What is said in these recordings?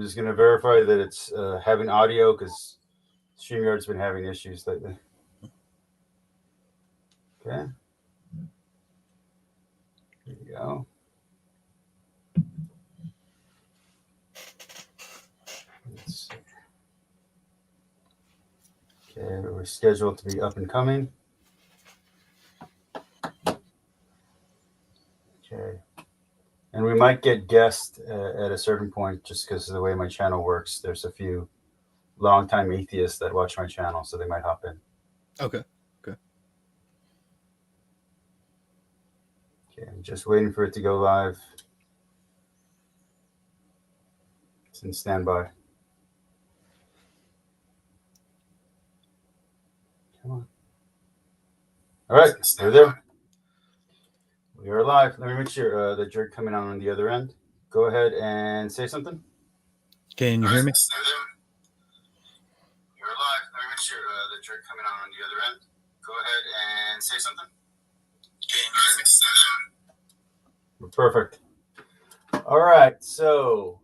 I'm just going to verify that it's having audio because StreamYard's been having issues lately. Okay. There you go. Let's see. Okay, we're scheduled to be up and coming. Okay. And we might get guests at a certain point just because of the way my channel works. There's a few longtime atheists that watch my channel, so they might hop in. Okay. Okay, I'm just waiting for it to go live. It's in standby. Come on. All right, we're there. We are live. Let me make sure that you're coming on the other end. Go ahead and say something. Can you hear me? You're live. Let me make sure that you're coming on the other end. Go ahead and say something. Can you hear me? Perfect. All right. So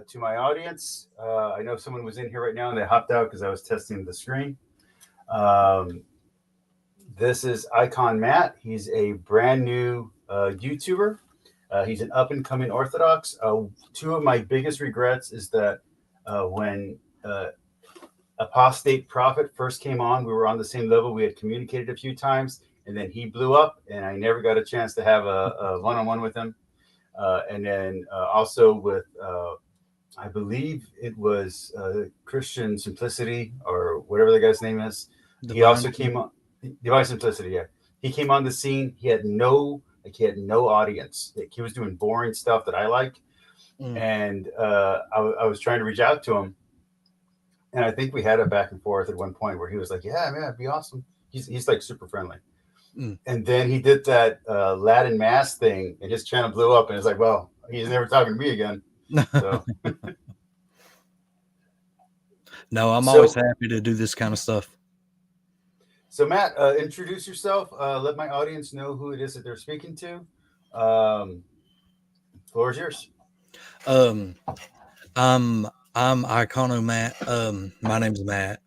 to my audience, I know someone was in here right now and they hopped out because I was testing the screen. This is IconoMatt. He's a brand new YouTuber. He's an up-and-coming Orthodox. Two of my biggest regrets is that when Apostate Prophet first came on, we were on the same level. We had communicated a few times, and then he blew up, and I never got a chance to have a one-on-one with him. And then also with, I believe it was Christian Simplicity or whatever the guy's name is. He also came on. Divine Simplicity, yeah. He came on the scene. He had no audience. He was doing boring stuff that I like, and I was trying to reach out to him, and I think we had a back and forth at one point where he was like, "Yeah, man, it'd be awesome." He's like super friendly, and then he did that Latin Mass thing, and his channel blew up, and it's like, well, he's never talking to me again. So. No, I'm always happy to do this kind of stuff. So, Matt, introduce yourself. Let my audience know who it is that they're speaking to. Floor is yours. I'm IconoMatt. My name's Matt.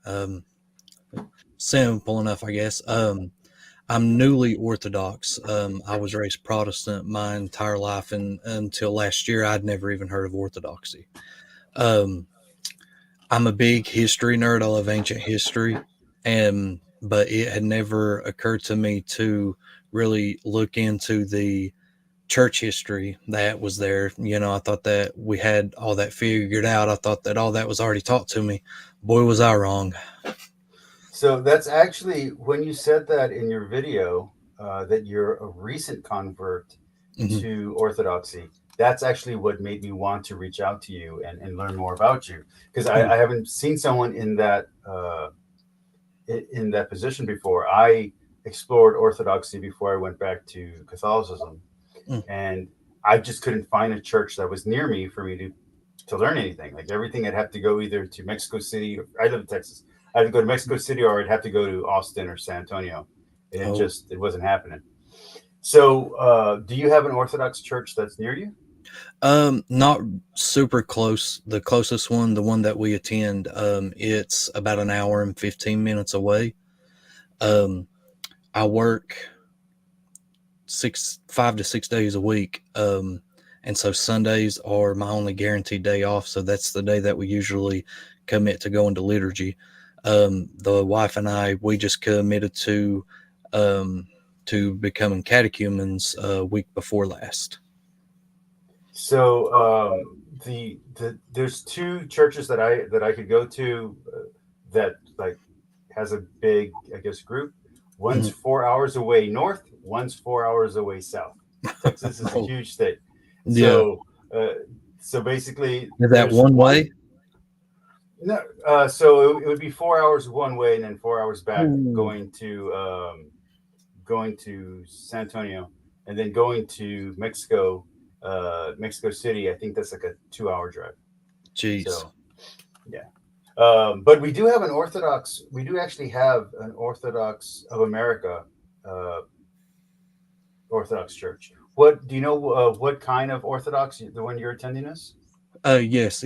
Simple enough, I guess. I'm newly Orthodox. I was raised Protestant my entire life, and until last year, I'd never even heard of Orthodoxy. I'm a big history nerd. I love ancient history, but it had never occurred to me to really look into the church history that was there. I thought that we had all that figured out. I thought that all that was already taught to me. Boy, was I wrong. So that's actually when you said that in your video, that you're a recent convert to Orthodoxy. That's actually what made me want to reach out to you and learn more about you, because I haven't seen someone in that position before. I explored Orthodoxy before I went back to Catholicism, and I just couldn't find a church that was near me for me to learn anything. Like everything, I'd have to go either to Mexico City. I live in Texas. I had to go to Mexico City, or I'd have to go to Austin or San Antonio. It wasn't happening. So, do you have an Orthodox church that's near you? Not super close. The closest one, the one that we attend, it's about an hour and 15 minutes away. I work 5 to 6 days a week. And so Sundays are my only guaranteed day off. So that's the day that we usually commit to going to liturgy. The wife and I, we just committed to becoming catechumens a week before last. So there's two churches that I could go to that like has a big, I guess, group. One's 4 hours away north, one's 4 hours away south. Texas is a huge state. So so basically, is that one way? No, so it would be 4 hours one way and then 4 hours back going to San Antonio, and then going to Mexico City. I think that's like a 2 hour drive. Jeez. So, yeah. But we do have an Orthodox. We do actually have an Orthodox of America Orthodox church. What do you know? What kind of Orthodox the one you're attending is? Yes,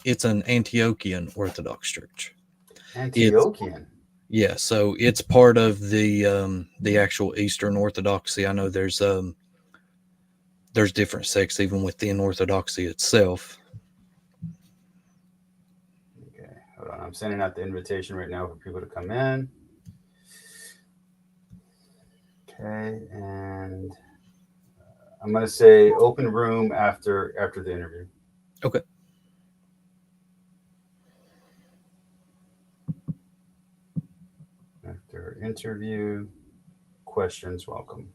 it's an Antiochian Orthodox church. It's Antiochian. Yeah, so it's part of the actual Eastern Orthodoxy. I know there's different sects even within Orthodoxy itself. Okay, hold on. I'm sending out the invitation right now for people to come in. Okay, and I'm going to say open room after the interview. Okay. After interview, questions welcome.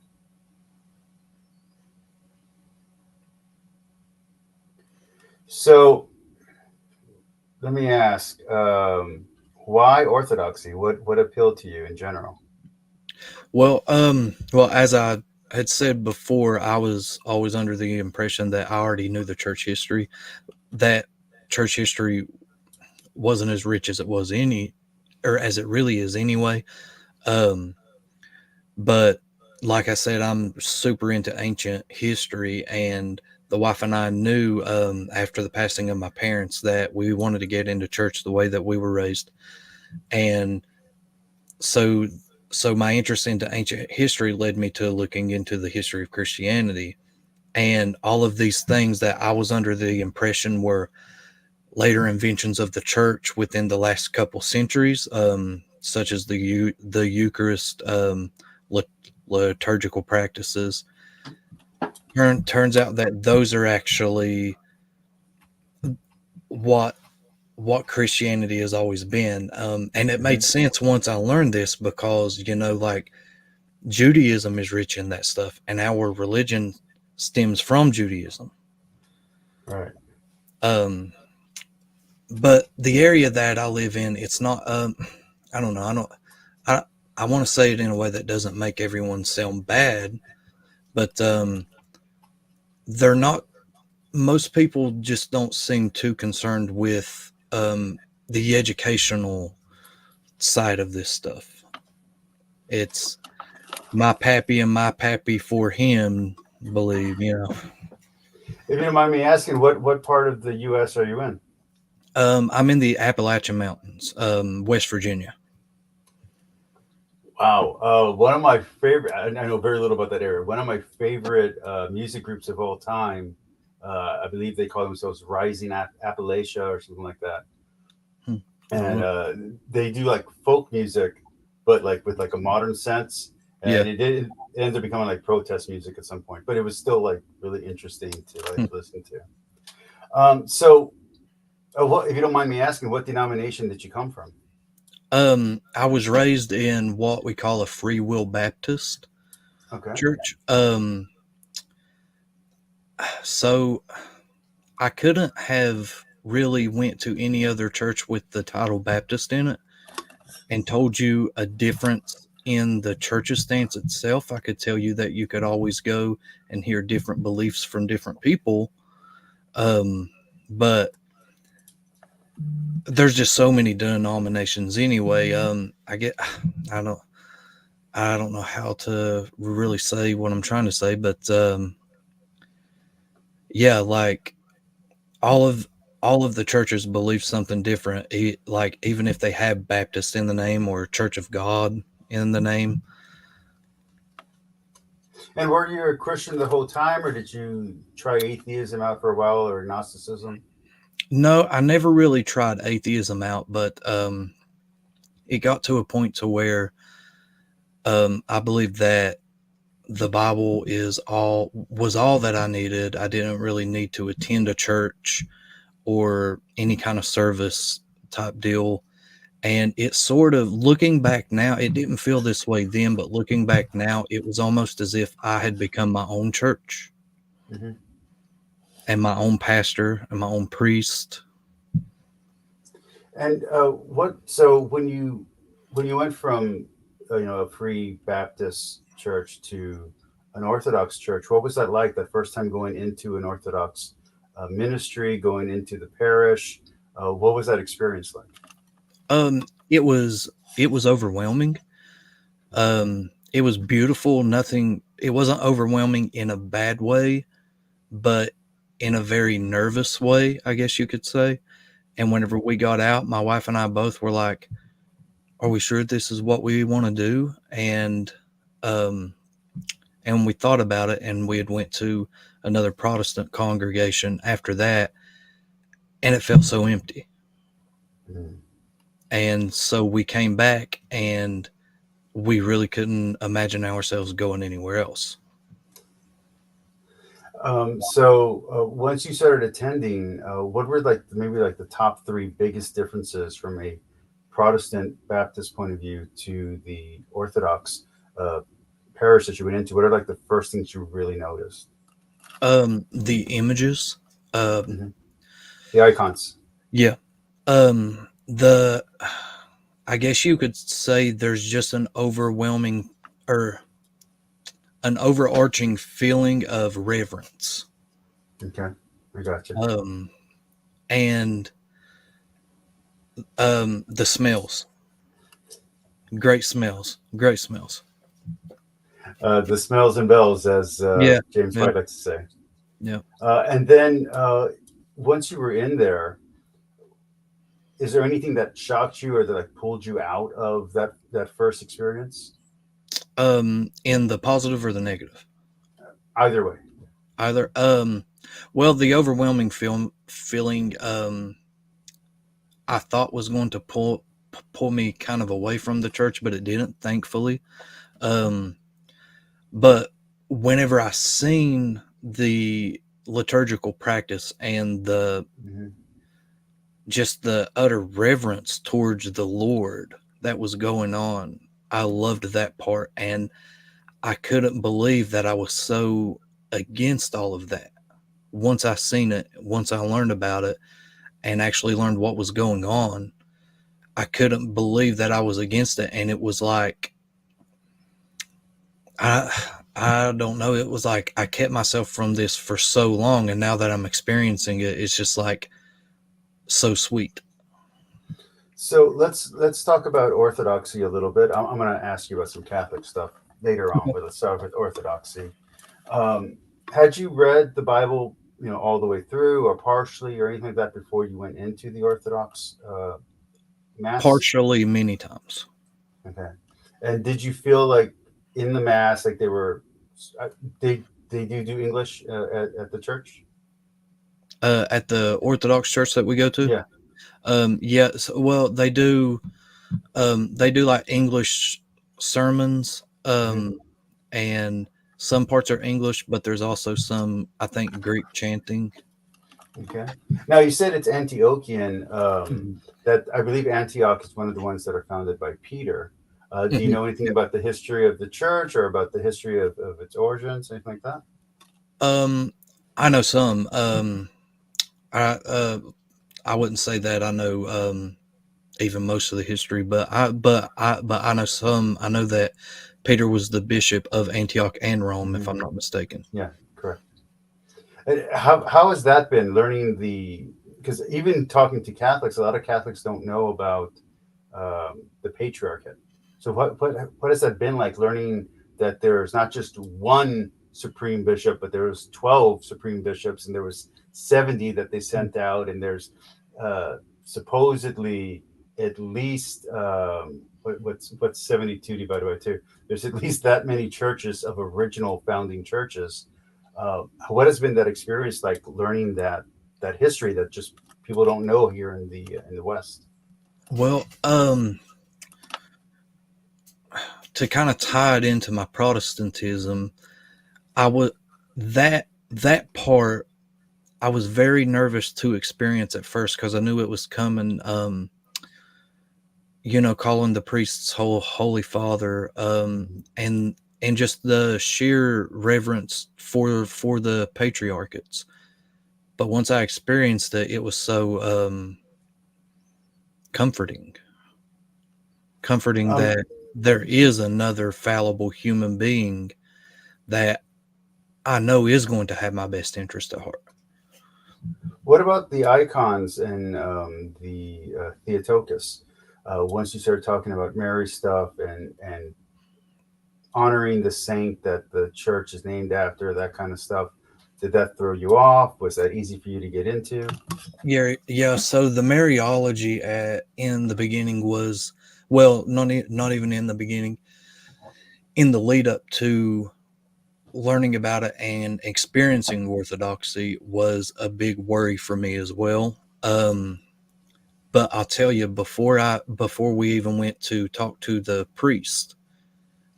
So let me ask, why Orthodoxy? What appealed to you in general? Well, as I had said before, I was always under the impression that I already knew the church history. That church history wasn't as rich as it was as it really is anyway. But like I said, I'm super into ancient history, and the wife and I knew after the passing of my parents that we wanted to get into church the way that we were raised, and so my interest into ancient history led me to looking into the history of Christianity, and all of these things that I was under the impression were later inventions of the church within the last couple centuries, such as the Eucharist, liturgical practices. Turns out that those are actually what Christianity has always been, and it made sense once I learned this because like Judaism is rich in that stuff, and our religion stems from Judaism. Right. But the area that I live in, it's not. I don't know. I want to say it in a way that doesn't make everyone sound bad, but they're not. Most people just don't seem too concerned with the educational side of this stuff. It's my pappy and my pappy for him, believe. If you don't mind me asking, what part of the U.S. are you in? I'm in the Appalachian Mountains, West Virginia. Wow. One of my favorite, I know very little about that area. One of my favorite music groups of all time, I believe they call themselves Rising Appalachia or something like that. And they do like folk music, but like with like a modern sense. And it ended up becoming like protest music at some point, but it was still like really interesting to like listen to. So, if you don't mind me asking, what denomination did you come from? I was raised in what we call a Free Will Baptist church. So I couldn't have really went to any other church with the title Baptist in it and told you a difference in the church's stance itself. I could tell you that you could always go and hear different beliefs from different people. But there's just so many denominations anyway. I don't know how to really say what I'm trying to say, but yeah, like all of the churches believe something different. Like even if they have Baptist in the name or Church of God in the name. And were you a Christian the whole time, or did you try atheism out for a while, or Gnosticism? No, I never really tried atheism out, but it got to a point to where I believe that the Bible was all that I needed. I didn't really need to attend a church or any kind of service type deal. And it's sort of, looking back now, it didn't feel this way then, but looking back now, it was almost as if I had become my own church and my own pastor and my own priest. And so when you went from a Free Baptist church to an Orthodox church, what was that like? That first time going into an Orthodox ministry, going into the parish, what was that experience like? It was overwhelming. It was beautiful. It wasn't overwhelming in a bad way, but in a very nervous way, I guess you could say. And whenever we got out, my wife and I both were like, "Are we sure this is what we want to do?" Um, and we thought about it, and we had went to another Protestant congregation after that, and it felt so empty. Mhm. And so we came back, and we really couldn't imagine ourselves going anywhere else. So once you started attending, what were like maybe like the top three biggest differences from a Protestant Baptist point of view to the Orthodox uh, parish that you went into? What are like the first things you really noticed? The images, um, Hmm. The icons. yeah, the I guess you could say there's just an overwhelming or an overarching feeling of reverence. Okay, I got you. Um, and the smells, great smells. The smells and bells, as Yeah, James yeah, White likes to say. yeah. And then once you were in there, is there anything that shocked you or that like pulled you out of that first experience? In the positive or the negative, Either way. either. Well, the overwhelming feeling, I thought was going to pull me kind of away from the church, but it didn't, thankfully. Um, but whenever I seen the liturgical practice and the Hmm. just the utter reverence towards the Lord that was going on, I loved that part, and I couldn't believe that I was so against all of that. Once I seen it, once I learned about it, and actually learned what was going on, I couldn't believe that I was against it, and it was like I I don't know. It was like I kept myself from this for so long, and now that I'm experiencing it, it's just like so sweet. So let's talk about Orthodoxy a little bit. I'm going to ask you about some Catholic stuff later on, but let's start with Orthodoxy. Um, had you read the Bible, all the way through, or partially, or anything like that before you went into the Orthodox Mass? Partially, many times. Okay. And did you feel like in the Mass, like uh, they do English at the church? At the Orthodox church that we go to, Yeah. yes. Well, they do like English sermons, Hmm. and some parts are English, but there's also some, I think, Greek chanting. Okay. Now you said it's Antiochian. Mhm. That I believe Antioch is one of the ones that are founded by Peter. Do you Mhm. know anything Yeah. about the history of the church or about the history of its origins, anything like that? Um, I know some. I I wouldn't say that I know even most of the history, but I know some. I know that Peter was the bishop of Antioch and Rome, if Hmm. I'm not mistaken. Yeah, correct. How has that been learning because even talking to Catholics, a lot of Catholics don't know about the patriarchate. So what has that been like learning that there's not just one supreme bishop, but there was 12 supreme bishops, and there was 70 that they sent out, and there's supposedly at least what's 72 divided by two? There's at least that many churches of original founding churches. What has been that experience like learning that history that just people don't know here in the West? Well, to kind of tie it into my Protestantism, I was that part I was very nervous to experience at first because I knew it was coming. Calling the priests Holy Father, and just the sheer reverence for the patriarchates. But once I experienced it, it was so comforting, comforting Um, that there is another fallible human being that I know is going to have my best interest at heart. what about the icons and the Theotokos? Once you start talking about Mary stuff and honoring the saint that the church is named after, that kind of stuff, Did that throw you off? Was that easy for you to get into? Yeah. So the Mariology in the beginning was, well, not even in the beginning. In the lead up to learning about it and experiencing Orthodoxy was a big worry for me as well. But I'll tell you, before we even went to talk to the priest,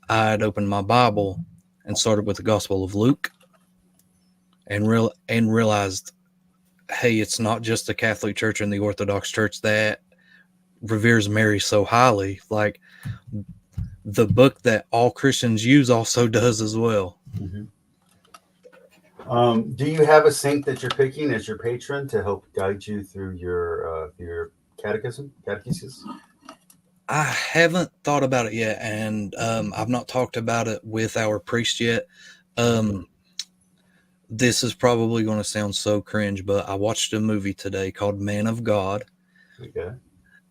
I'd opened my Bible and started with the Gospel of Luke, and realized, hey, it's not just the Catholic Church and the Orthodox Church that reveres Mary so highly. Like, the book that all Christians use also does as well. Mm-hmm. Do you have a saint that you're picking as your patron to help guide you through your catechesis? I haven't thought about it yet, and I've not talked about it with our priest yet. This is probably going to sound so cringe, but I watched a movie today called Man of God. Okay.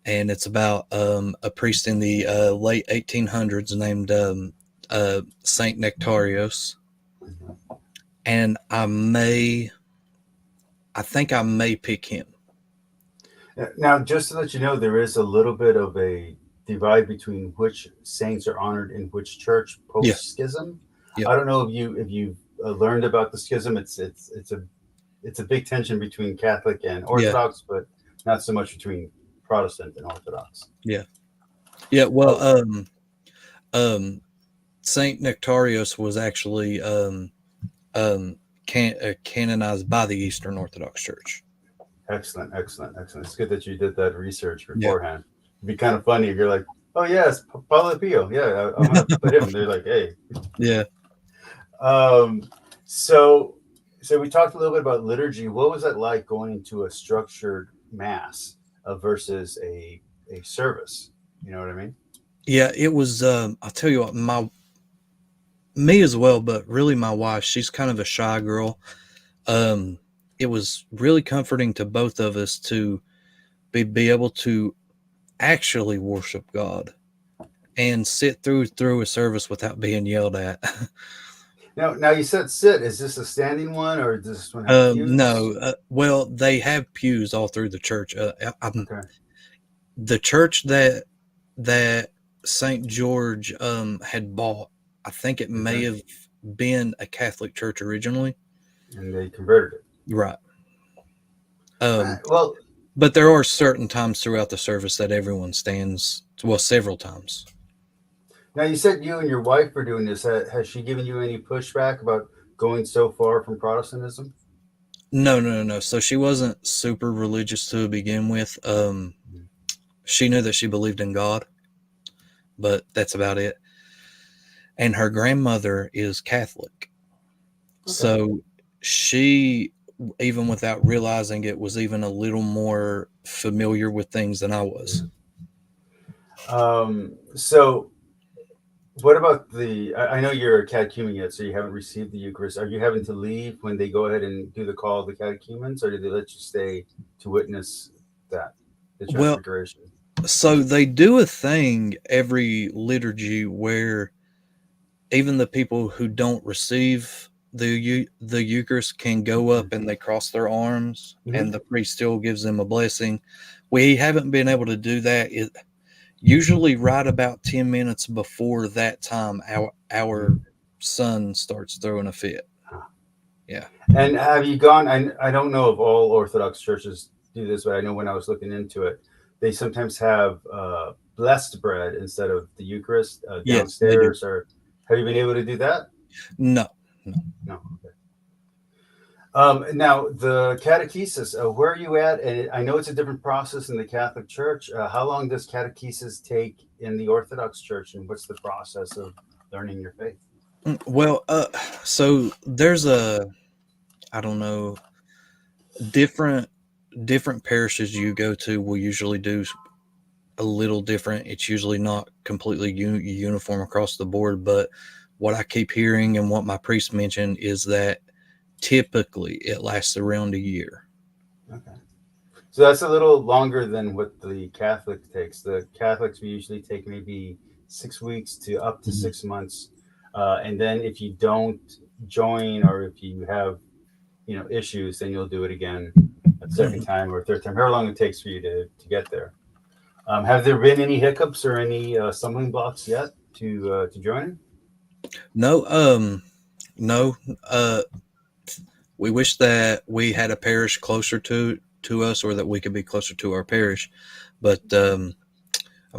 And it's about a priest in the late 1800s named Saint Nectarios. Mm-hmm. And I think I may pick him. Now, just to let you know, there is a little bit of a divide between which saints are honored in which church post schism. Yep. I don't know if you've learned about the schism. It's a big tension between Catholic and Orthodox, but not so much between Protestant and Orthodox. Yeah. Well, Saint Nectarios was actually canonized by the Eastern Orthodox Church. Excellent. It's good that you did that research beforehand. It'd be kind of funny if you're like, oh yes, Paulo Pio. Yeah, I'm gonna put him. They're like, hey. Yeah. So we talked a little bit about liturgy. What was that like going into a structured mass versus a service? You know what I mean? Yeah, it was. I'll tell you what, me as well, but really my wife. She's kind of a shy girl. It was really comforting to both of us to be able to actually worship God and sit through a service without being yelled at. Now you said sit. Is this a standing one or does this one have pews? No. Well, they have pews all through the church. Okay. The church that St. George had bought, I think it may have been a Catholic church originally, and they converted it. Right. Well, but there are certain times throughout the service that everyone stands. Well, several times. Now you said you and your wife are doing this. Has she given you any pushback about going so far from Protestantism? No. So she wasn't super religious to begin with. She knew that she believed in God, but that's about it. And her grandmother is Catholic. Okay. So she, even without realizing it, was even a little more familiar with things than I was. So what about I know you're a catechumen yet, so you haven't received the Eucharist. Are you having to leave when they go ahead and do the call of the catechumens, or do they let you stay to witness that, the transfiguration? Well, so they do a thing every liturgy where even the people who don't receive the Eucharist can go up and they cross their arms, and the priest still gives them a blessing. We haven't been able to do that. Usually right about 10 minutes before that time, our son starts throwing a fit. Yeah. And have you gone, I don't know if all Orthodox churches do this, but I know when I was looking into it, they sometimes have blessed bread instead of the Eucharist downstairs. Yes, or have you been able to do that? No. Okay. Now the catechesis, where are you at? And I know it's a different process in the Catholic Church. How long does catechesis take in the Orthodox Church, and what's the process of learning your faith? Well, so there's I don't know, different parishes you go to will usually do a little different. It's usually not completely uniform across the board, but what I keep hearing and what my priest mentioned is that typically it lasts around a year. Okay. So that's a little longer than what the Catholic takes. The Catholics we usually take maybe 6 weeks to up to 6 months. And then if you don't join, or if you have issues, then you'll do it again a second time or third time, however long it takes for you to get there. Have there been any hiccups or any stumbling blocks yet to joining? No, no. We wish that we had a parish closer to us, or that we could be closer to our parish. But I'm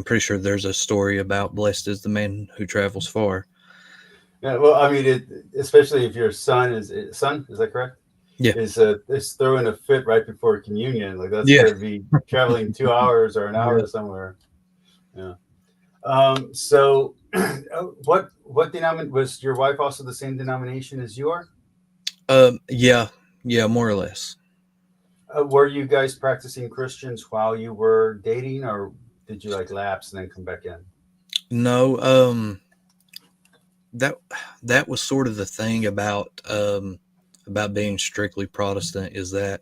pretty sure there's a story about blessed is the man who travels far. Yeah, well, I mean, especially if your son is that correct? Yeah. Is throwing a fit right before communion. Like that's Yeah. got to be traveling 2 hours or an hour somewhere. Yeah. So, what denomination was your wife? Also the same denomination as you are? Yeah, more or less. Were you guys practicing Christians while you were dating, or did you like lapse and then come back in? No, that was sort of the thing about being strictly Protestant, is that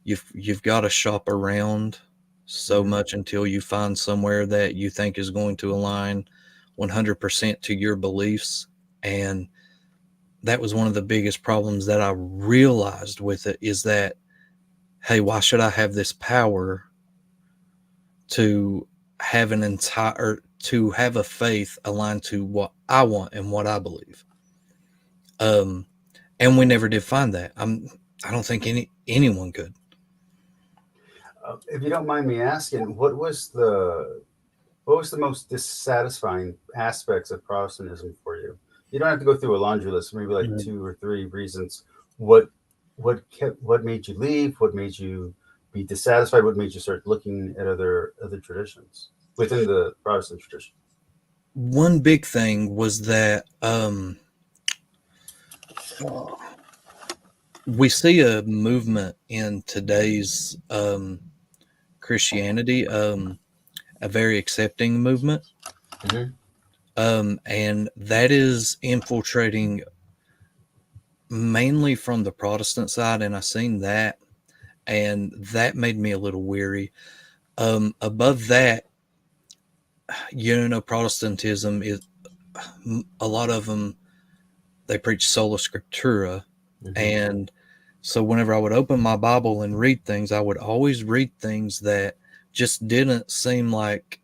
you've got to shop around so much until you find somewhere that you think is going to align 100% to your beliefs. And that was one of the biggest problems that I realized with it, is that, hey, why should I have this power to have to have a faith aligned to what I want and what I believe? And we never did find that. I don't think anyone could. If you don't mind me asking, what was the most dissatisfying aspects of Protestantism for you? You don't have to go through a laundry list. Maybe like 2 or 3 reasons. What made you leave? What made you be dissatisfied? What made you start looking at other traditions within the Protestant tradition? One big thing was that we see a movement in today's Christianity, a very accepting movement. And that is infiltrating mainly from the Protestant side, and I seen that, and that made me a little weary. Above that, Protestantism is, a lot of them, they preach sola scriptura. And so whenever I would open my Bible and read things, I would always read things that just didn't seem like,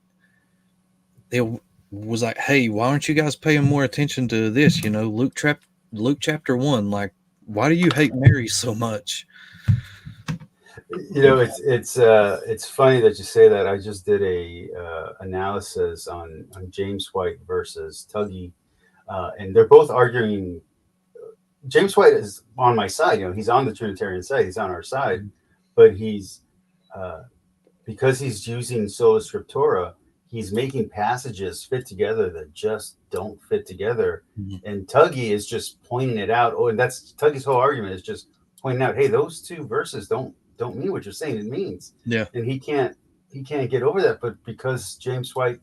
it was like, hey, why aren't you guys paying more attention to this? Luke chapter 1, like, why do you hate Mary so much? It's funny that you say that. I just did a analysis on James White versus Tuggy, and they're both arguing. James White is on my side. He's on the Trinitarian side. He's on our side, but he's because he's using sola scriptura, he's making passages fit together that just don't fit together. And Tuggy is just pointing it out. Oh, and that's Tuggy's whole argument, is just pointing out, hey, those 2 verses don't mean what you're saying it means. Yeah. And he can't get over that. But because James White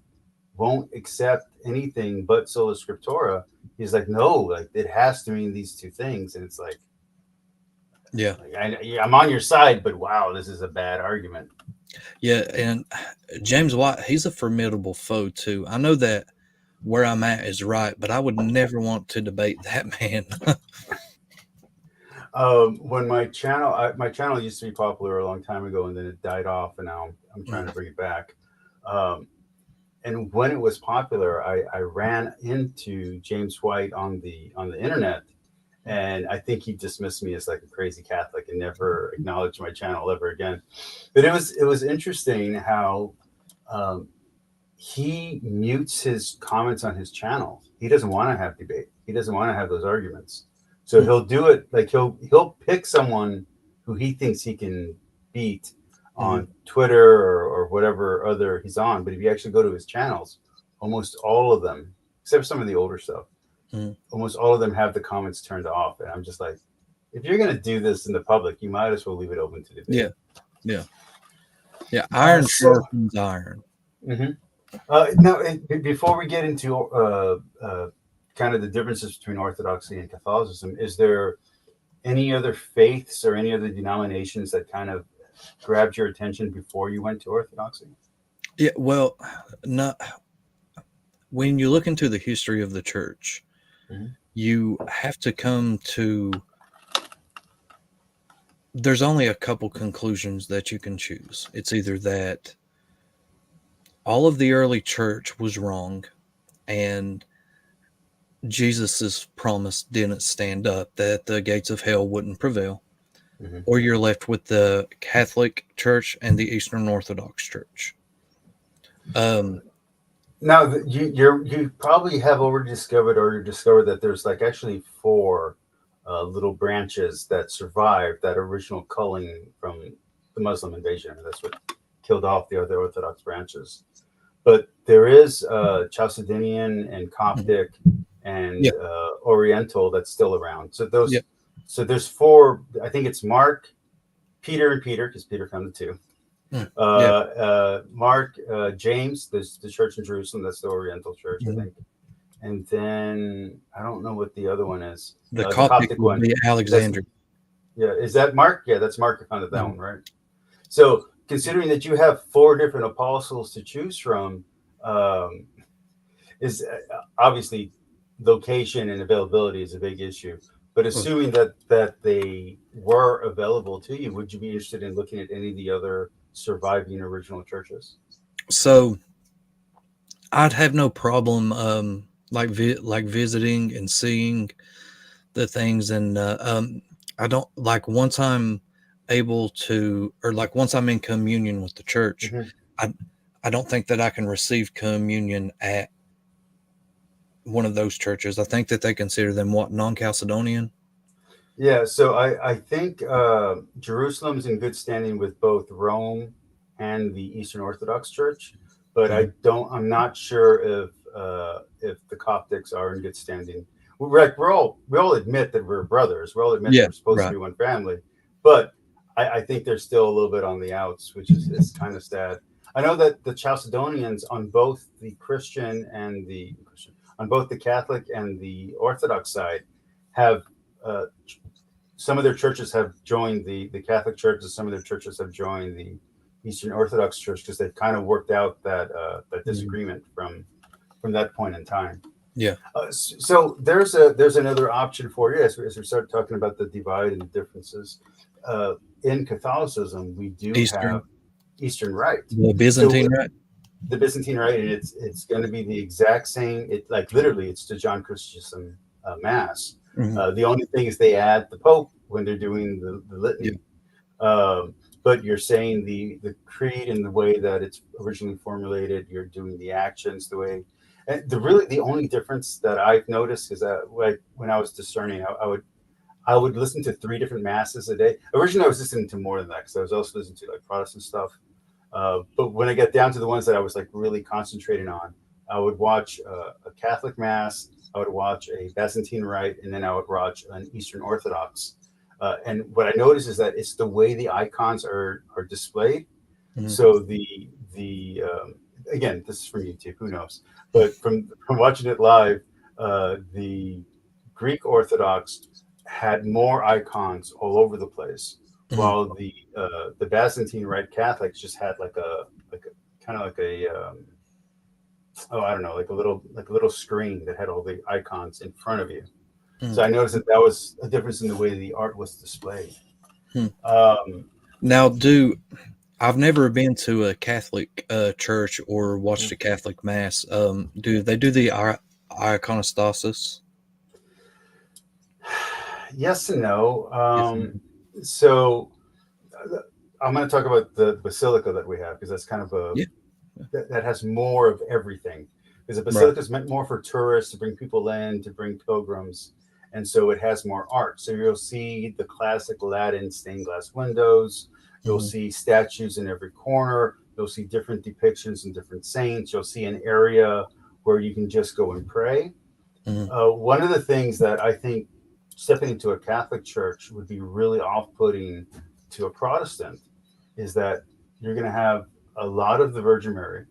won't accept anything but sola scriptura, he's like, no, like it has to mean these 2 things. And it's like, yeah, I'm on your side, but wow, this is a bad argument. Yeah, and James White, he's a formidable foe too. I know that where I'm at is right, but I would never want to debate that man. When my channel used to be popular a long time ago, and then it died off, and now I'm trying to bring it back. And when it was popular, I ran into James White on the internet, and I think he dismissed me as like a crazy Catholic and never acknowledged my channel ever again. But it was interesting how he mutes his comments on his channel. He doesn't want to have debate. He doesn't want to have those arguments. So he'll do it like he'll pick someone who he thinks he can beat on Twitter or whatever other he's on. But if you actually go to his channels, almost all of them, except some of the older stuff, almost all of them have the comments turned off. And I'm just like, if you're going to do this in the public, you might as well leave it open to debate. Yeah. Iron sharpens iron. Now, before we get into kind of the differences between Orthodoxy and Catholicism, is there any other faiths or any other denominations that kind of grabbed your attention before you went to Orthodoxy? Yeah, well, not when you look into the history of the church, you have to come to there's only a couple conclusions that you can choose. It's either that all of the early church was wrong and Jesus's promise didn't stand up, that the gates of hell wouldn't prevail, Mm-hmm. or you're left with the Catholic Church and the Eastern Orthodox Church. Now you probably have already discovered, or you discovered that there's like actually four little branches that survived that original culling from the Muslim invasion. That's what killed off the other Orthodox branches. But there is Chalcedonian and Coptic and Yeah. Oriental that's still around. So those, Yeah. so there's four. I think it's Mark, Peter, and Peter, because Peter founded two. Mark, James, there's the church in Jerusalem. That's the Oriental church, I think. And then I don't know what the other one is. The Coptic would be Alexandria. Is that Mark? Yeah, that's Mark who founded that one, right? So considering that you have four different apostles to choose from, is obviously location and availability is a big issue. But assuming that they were available to you, would you be interested in looking at any of the other surviving original churches? So I'd have no problem like visiting and seeing the things, and I don't like once I'm able to, or like once I'm in communion with the church, I don't think that I can receive communion at one of those churches. I think that they consider them what, non-Chalcedonian? Yeah, so I think Jerusalem's in good standing with both Rome and the Eastern Orthodox Church, but I'm not sure if the Coptics are in good standing. We all admit that we're brothers. We all admit that we're supposed to be one family, but I think they're still a little bit on the outs, which is kind of sad. I know that the Chalcedonians on both the Christian and on both the Catholic and the Orthodox side have some of their churches have joined the Catholic Church, and some of their churches have joined the Eastern Orthodox Church, because they've kind of worked out that disagreement from that point in time. Yeah. So there's another option for you as we start talking about the divide and the differences. In Catholicism, we do have Eastern Rite, the Byzantine Rite. The Byzantine Rite, and it's going to be the exact same. It literally it's the John Christian Mass. The only thing is they add the Pope when they're doing the litany. But you're saying the creed in the way that it's originally formulated. You're doing the actions the way. And the only difference that I've noticed is that when I was discerning, I would listen to 3 different masses a day. Originally, I was listening to more than that because I was also listening to like Protestant stuff. But when I get down to the ones that I was like really concentrating on, I would watch a Catholic Mass, I would watch a Byzantine Rite, and then I would watch an Eastern Orthodox. And what I noticed is that it's the way the icons are displayed. So the again, this is from YouTube, who knows? But from watching it live, the Greek Orthodox had more icons all over the place, while the Byzantine Rite Catholics just had like a kind of like a I don't know, like a little screen that had all the icons in front of you. So I noticed that was a difference in the way the art was displayed. Now, I've never been to a Catholic church or watched a Catholic Mass. Do they do the iconostasis? Yes and no. So I'm going to talk about the Basilica that we have, because that's kind of that has more of everything. Because the Basilica is meant more for tourists, to bring people in, to bring pilgrims. And so it has more art. So you'll see the classic Latin stained glass windows. You'll see statues in every corner. You'll see different depictions and different saints. You'll see an area where you can just go and pray. One of the things that I think stepping into a Catholic church would be really off-putting to a Protestant is that you're going to have a lot of the Virgin Mary,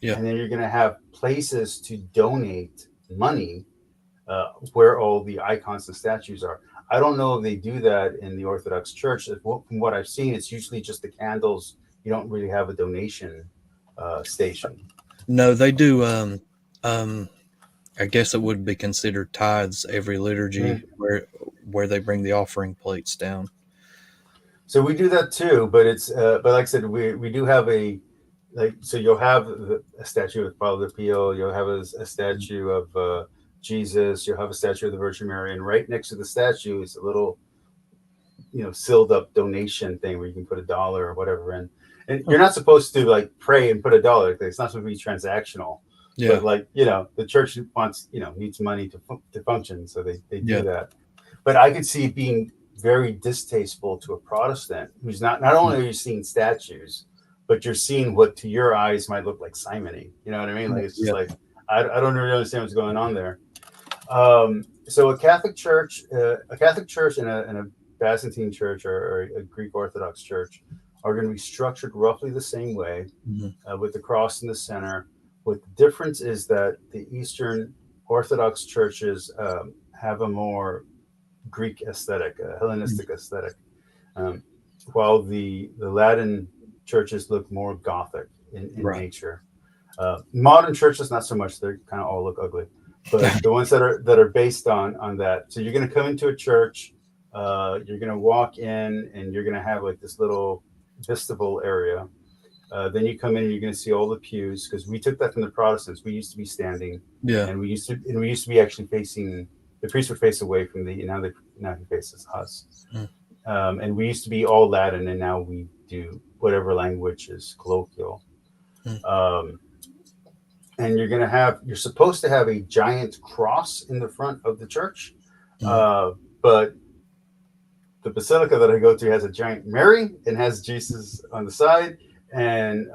and then you're going to have places to donate money where all the icons and statues are. I don't know if they do that in the Orthodox Church. From what I've seen, it's usually just the candles. You don't really have a donation station. No, they do. I guess it would be considered tithes every liturgy, where they bring the offering plates down. So we do that too, but it's but like I said, we do have so you'll have a statue of Father Pio, you'll have a statue of Jesus, you'll have a statue of the Virgin Mary, and right next to the statue is a little, sealed up donation thing where you can put $1 or whatever in. And you're not supposed to like pray and put $1. It's not supposed to be transactional. Yeah. But like, the church wants, needs money to function, so they do that. But I could see it being very distasteful to a Protestant who's not only are you seeing statues, but you're seeing what to your eyes might look like simony. You know what I mean? Like, it's just like, I don't really understand what's going on there. So a Catholic church and a Byzantine church or a Greek Orthodox church are going to be structured roughly the same way, with the cross in the center. What the difference is that the Eastern Orthodox churches have a more Greek aesthetic, a Hellenistic aesthetic, while the Latin churches look more Gothic in nature. Modern churches, not so much. They kind of all look ugly. But the ones that are based on that. So you're going to come into a church, you're going to walk in, and you're going to have like this little vestibule area. Then you come in and you're going to see all the pews, because we took that from the Protestants. We used to be standing, and we used to be actually facing. The priest would face away from now he faces us. And we used to be all Latin, and now we do whatever language is colloquial. And you're supposed to have a giant cross in the front of the church, but the Basilica that I go to has a giant Mary and has Jesus on the side. And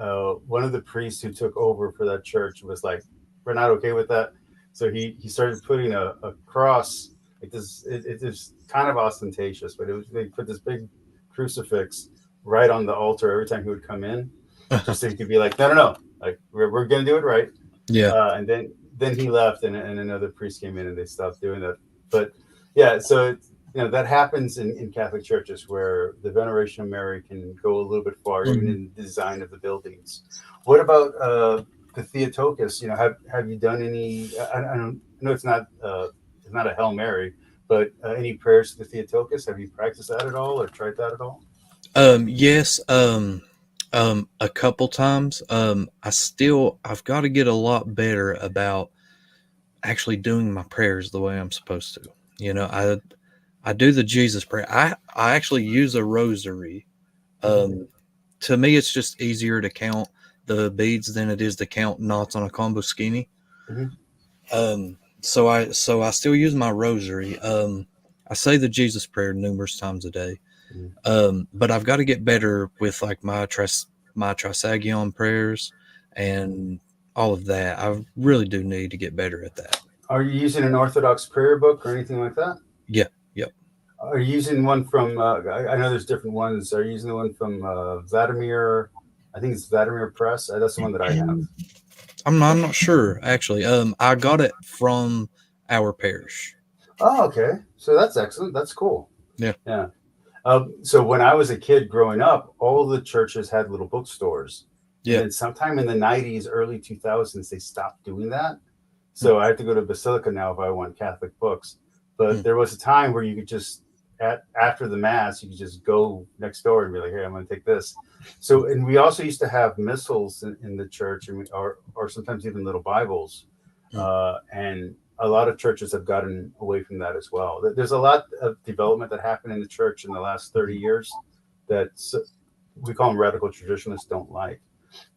one of the priests who took over for that church was like, "We're not okay with that." So he started putting a cross like this. It is kind of ostentatious, but they put this big crucifix right on the altar every time he would come in, just so he could be like, no, like we're gonna do it right. And then he left, and another priest came in, and they stopped doing that. But yeah, so that happens in Catholic churches where the veneration of Mary can go a little bit far, even in the design of the buildings. What about the Theotokos? Have you done any? I know it's not a Hail Mary, but any prayers to the Theotokos? Have you practiced that at all or tried that at all? Yes. A couple times. I've got to get a lot better about actually doing my prayers the way I'm supposed to. I do the Jesus prayer. I actually use a rosary. To me, it's just easier to count the beads than it is to count knots on a comboskini. So I still use my rosary. I say the Jesus prayer numerous times a day. But I've got to get better with like my Trisagion prayers and all of that. I really do need to get better at that. Are you using an Orthodox prayer book or anything like that? Yeah. Yep. Are you using one from? I know there's different ones. Are you using the one from Vladimir? I think it's Vladimir Press. That's the one that I have. I'm not sure actually. I got it from our parish. Oh, okay. So that's excellent. That's cool. Yeah. So when I was a kid growing up, all the churches had little bookstores. Yeah. And sometime in the 90s, early 2000s, they stopped doing that. So I have to go to Basilica now if I want Catholic books. But there was a time where you could just, after the Mass, you could just go next door and be like, "Hey, I'm going to take this." So, and we also used to have missals in the church, or sometimes even little Bibles. And a lot of churches have gotten away from that as well. There's a lot of development that happened in the church in the last 30 years that we call them radical traditionalists don't like.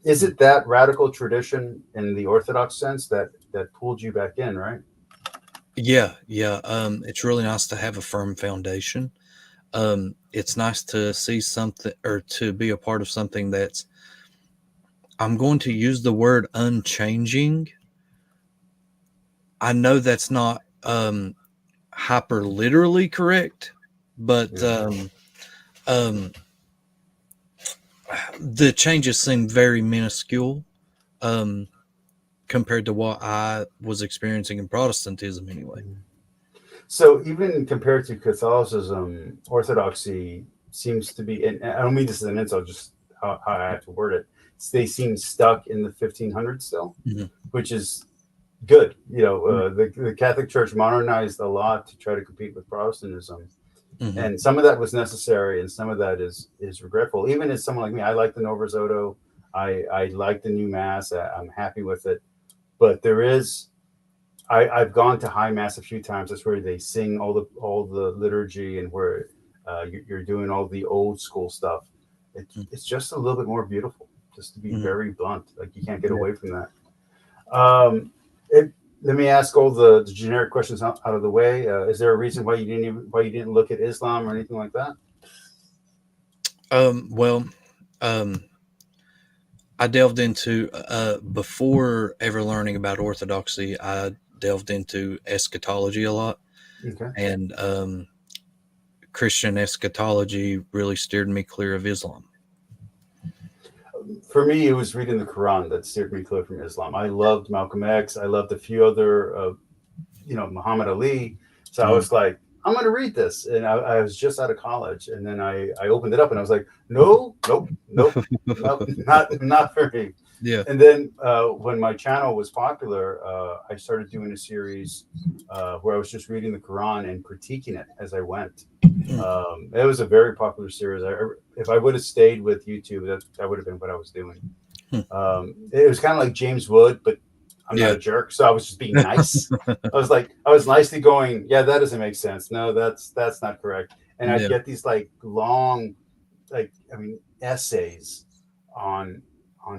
Is it that radical tradition in the Orthodox sense that pulled you back in, right? Yeah. It's really nice to have a firm foundation. It's nice to see something or to be a part of something that's, I'm going to use the word unchanging. I know that's not hyper literally correct, but the changes seem very minuscule compared to what I was experiencing in Protestantism anyway. So even compared to Catholicism, Orthodoxy seems to be, and I don't mean this as an insult, just how I have to word it. They seem stuck in the 1500s still, which is good. The Catholic Church modernized a lot to try to compete with Protestantism. Hmm. And some of that was necessary, and some of that is regretful. Even as someone like me, I like the Novus Ordo. I like the new Mass. I'm happy with it. But there is, I've gone to High Mass a few times. That's where they sing all the liturgy, and where you're doing all the old school stuff. It's just a little bit more beautiful, just to be Hmm. very blunt. Like, you can't get Yeah. away from that. Um, it, Let me ask all the generic questions out of the way. Is there a reason why you didn't look at Islam or anything like that? Well, um, I delved into before ever learning about Orthodoxy. I delved into eschatology a lot, Okay. and Christian eschatology really steered me clear of Islam. For me, it was reading the Quran that steered me clear from Islam. I loved Malcolm X. I loved a few other, Muhammad Ali. So I Mm. was like, I'm going to read this. And I was just out of college. And then I opened it up and I was like, no, nope, nope, nope, not for me. Yeah. And then when my channel was popular, I started doing a series where I was just reading the Quran and critiquing it as I went. Mm. It was a very popular series. If I would have stayed with YouTube, that would have been what I was doing. Hmm. It was kind of like James Wood, but I'm not Yeah. a jerk, so I was just being nice. I was nicely going, yeah, that doesn't make sense. No, that's not correct. And I'd Yeah. get these like long, essays on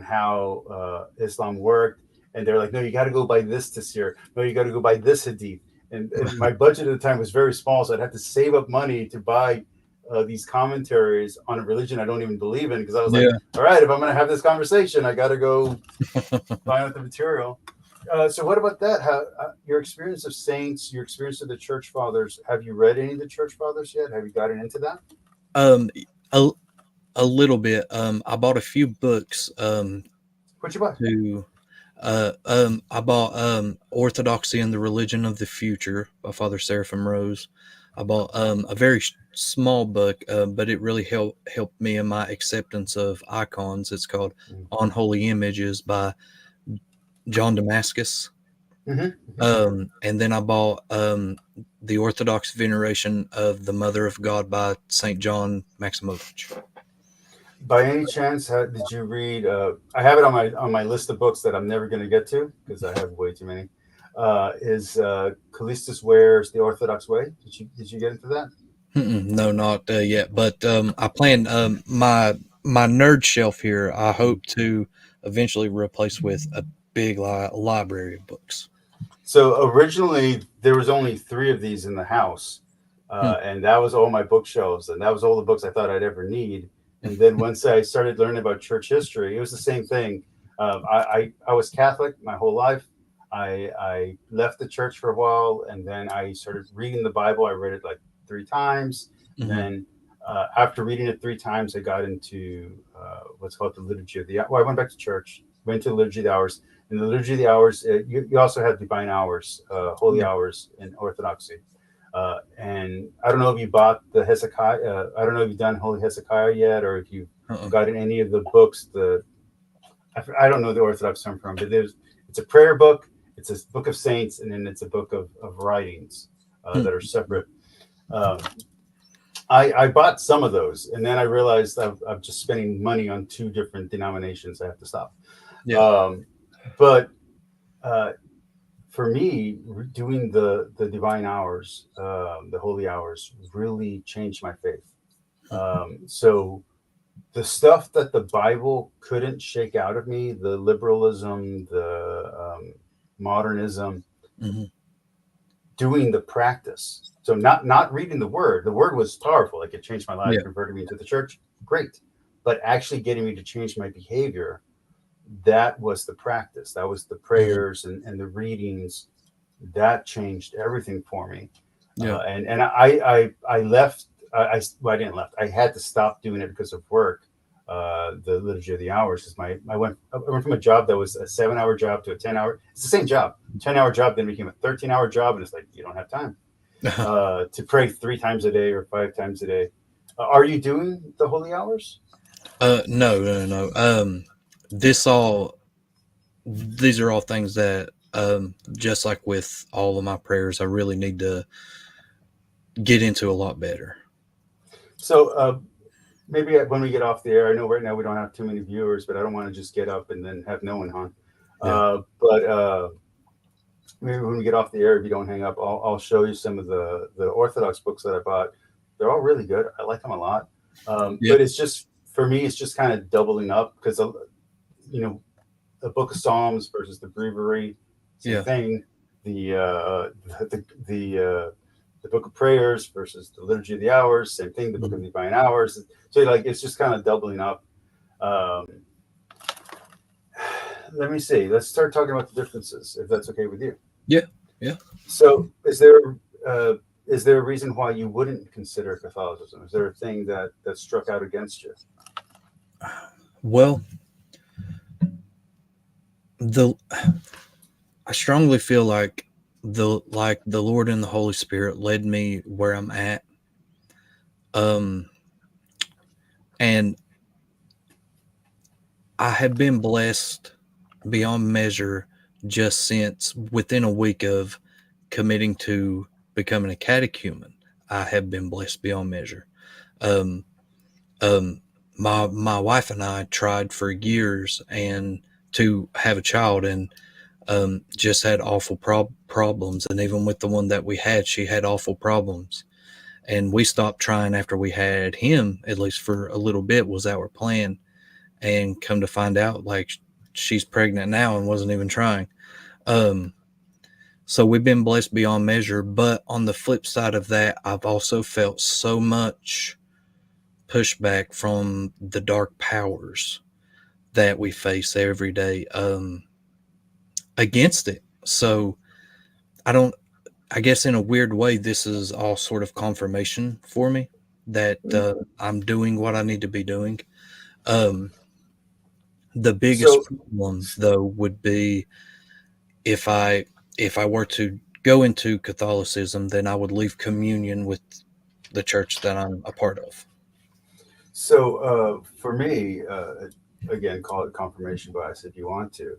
how Islam worked, and they're like, no, you got to go by this tafsir. No, you got to go by this hadith. And my budget at the time was very small, so I'd have to save up money to buy these commentaries on a religion I don't even believe in, because I was like, Yeah. all right, if I'm going to have this conversation, I got to go find out the material. So what about that? How your experience of saints, your experience of the church fathers? Have you read any of the church fathers yet? Have you gotten into that? Um, a, a little bit. I bought a few books. What you bought? To I bought Orthodoxy and the Religion of the Future by Father Seraphim Rose. I bought a very small book, but it really helped me in my acceptance of icons. It's called On Holy Images by John Damascus. And then I bought the Orthodox Veneration of the Mother of God by Saint John Maximovich. By any chance, did you read? I have it on my list of books that I'm never going to get to because I have way too many. Is Callistus Ware's The Orthodox Way? Did you get into that? No, not yet. But I plan my nerd shelf here. I hope to eventually replace with a big library of books. So originally there was only 3 of these in the house, Hmm. and that was all my bookshelves, and that was all the books I thought I'd ever need. And then once I started learning about church history, it was the same thing. I was Catholic my whole life. I left the church for a while, and then I started reading the Bible. I read it like 3 times. Mm-hmm. Then after reading it 3 times, I got into what's called the Liturgy of the. Well, I went back to church, went to the Liturgy of the Hours. In the Liturgy of the Hours, you also have divine hours, holy Yeah. hours in Orthodoxy. And I don't know if you bought the Hezekiah. I don't know if you've done Holy Hezekiah yet, or if you've gotten any of the books. I don't know the Orthodox term from, but it's a prayer book. It's a book of saints, and then it's a book of writings that are separate. I bought some of those, and then I realized I'm just spending money on 2 different denominations. I have to stop. Yeah. But for me, doing the divine hours, the holy hours, really changed my faith. So the stuff that the Bible couldn't shake out of me, the liberalism, the modernism, Mm-hmm. doing the practice. So not reading the word. The word was powerful. Like, it changed my life, Yeah. converted me to the church. Great. But actually getting me to change my behavior, that was the practice. That was the prayers and the readings. That changed everything for me. Yeah. And I left. I didn't left. I had to stop doing it because of work. The Liturgy of the Hours, because I went from a job that was a 7-hour job to a 10-hour. It's the same job, 10-hour job, then became a 13-hour job, and it's like, you don't have time to pray 3 times a day or 5 times a day. Are you doing the holy hours? No. These are all things that, just like with all of my prayers, I really need to get into a lot better. So maybe when we get off the air, I know right now we don't have too many viewers, but I don't want to just get up and then have no one on. Yeah. But maybe when we get off the air, if you don't hang up, I'll show you some of the Orthodox books that I bought. They're all really good. I like them a lot. Yeah. But it's just, for me, it's just kind of doubling up because, you know, the Book of Psalms versus the Breviary, same Yeah. thing. The Book of Prayers versus the Liturgy of the Hours, same thing. The Book of Divine Hours. So like it's just kind of doubling up. Let me see. Let's start talking about the differences, if that's okay with you. Yeah. Yeah. So, is there a reason why you wouldn't consider Catholicism? Is there a thing that struck out against you? Well, I strongly feel like the Lord and the Holy Spirit led me where I'm at. And I have been blessed beyond measure just since within a week of committing to becoming a catechumen. I have been blessed beyond measure. My wife and I tried for years and to have a child, and just had awful problems. And even with the one that we had, she had awful problems. And we stopped trying after we had him, at least for a little bit, was our plan. And come to find out, like, she's pregnant now and wasn't even trying. So we've been blessed beyond measure. But on the flip side of that, I've also felt so much pushback from the dark powers that we face every day against it. So I guess in a weird way, this is all sort of confirmation for me that I'm doing what I need to be doing. The biggest problem, though, would be if I were to go into Catholicism, then I would leave communion with the church that I'm a part of. So for me, again, call it confirmation bias if you want to.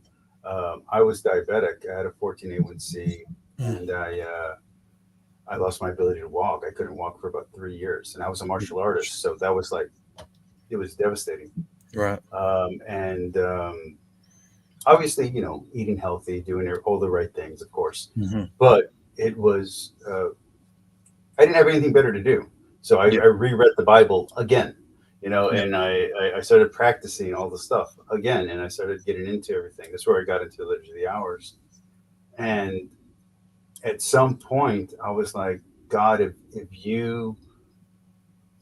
I was diabetic. I had a 14A1C, and I lost my ability to walk. I couldn't walk for about 3 years, and I was a martial artist, so that was like, it was devastating. Right. And obviously, you know, eating healthy, doing all the right things, of course. But it was, I didn't have anything better to do. So I reread the Bible again, you know, and I started practicing all the stuff again, and I started getting into everything. That's where I got into the Liturgy of the Hours. And at some point, I was like, God, if you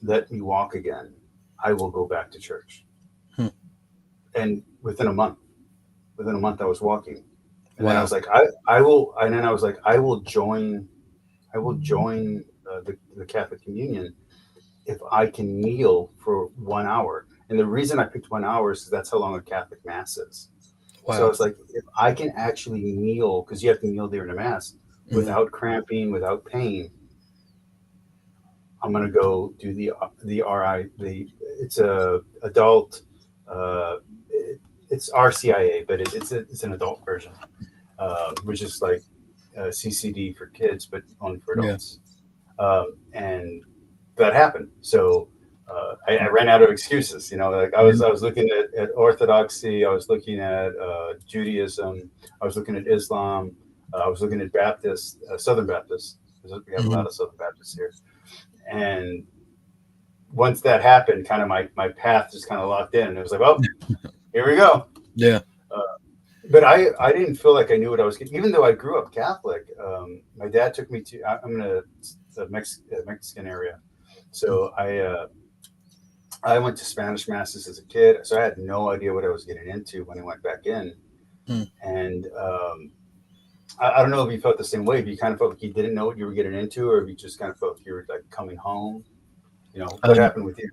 let me walk again, I will go back to church. And within a month, I was walking. And then I was like, I will. And then I was like, I will join the Catholic Communion if I can kneel for 1 hour. And the reason I picked 1 hour is that's how long a Catholic Mass is. Wow. So I was like, if I can actually kneel, because you have to kneel during the Mass without cramping, without pain, I'm going to go do the RI. It's a adult. It's RCIA, but it's an adult version, which is like CCD for kids, but only for adults. And that happened. So I ran out of excuses. You know, like I was looking at Orthodoxy, I was looking at Judaism, I was looking at Islam, I was looking at Baptist, Southern Baptists. We have a lot of Southern Baptists here. And once that happened, kind of my path just kind of locked in. And it was like, oh, here we go. Yeah. But I didn't feel like I knew what I was getting. Even though I grew up Catholic, my dad took me to, I'm in the Mexican area. So I went to Spanish masses as a kid. So I had no idea what I was getting into when I went back in. And I don't know if you felt the same way. If you kind of felt like you didn't know what you were getting into, or if you just kind of felt like you were like coming home. You know, what happened with you?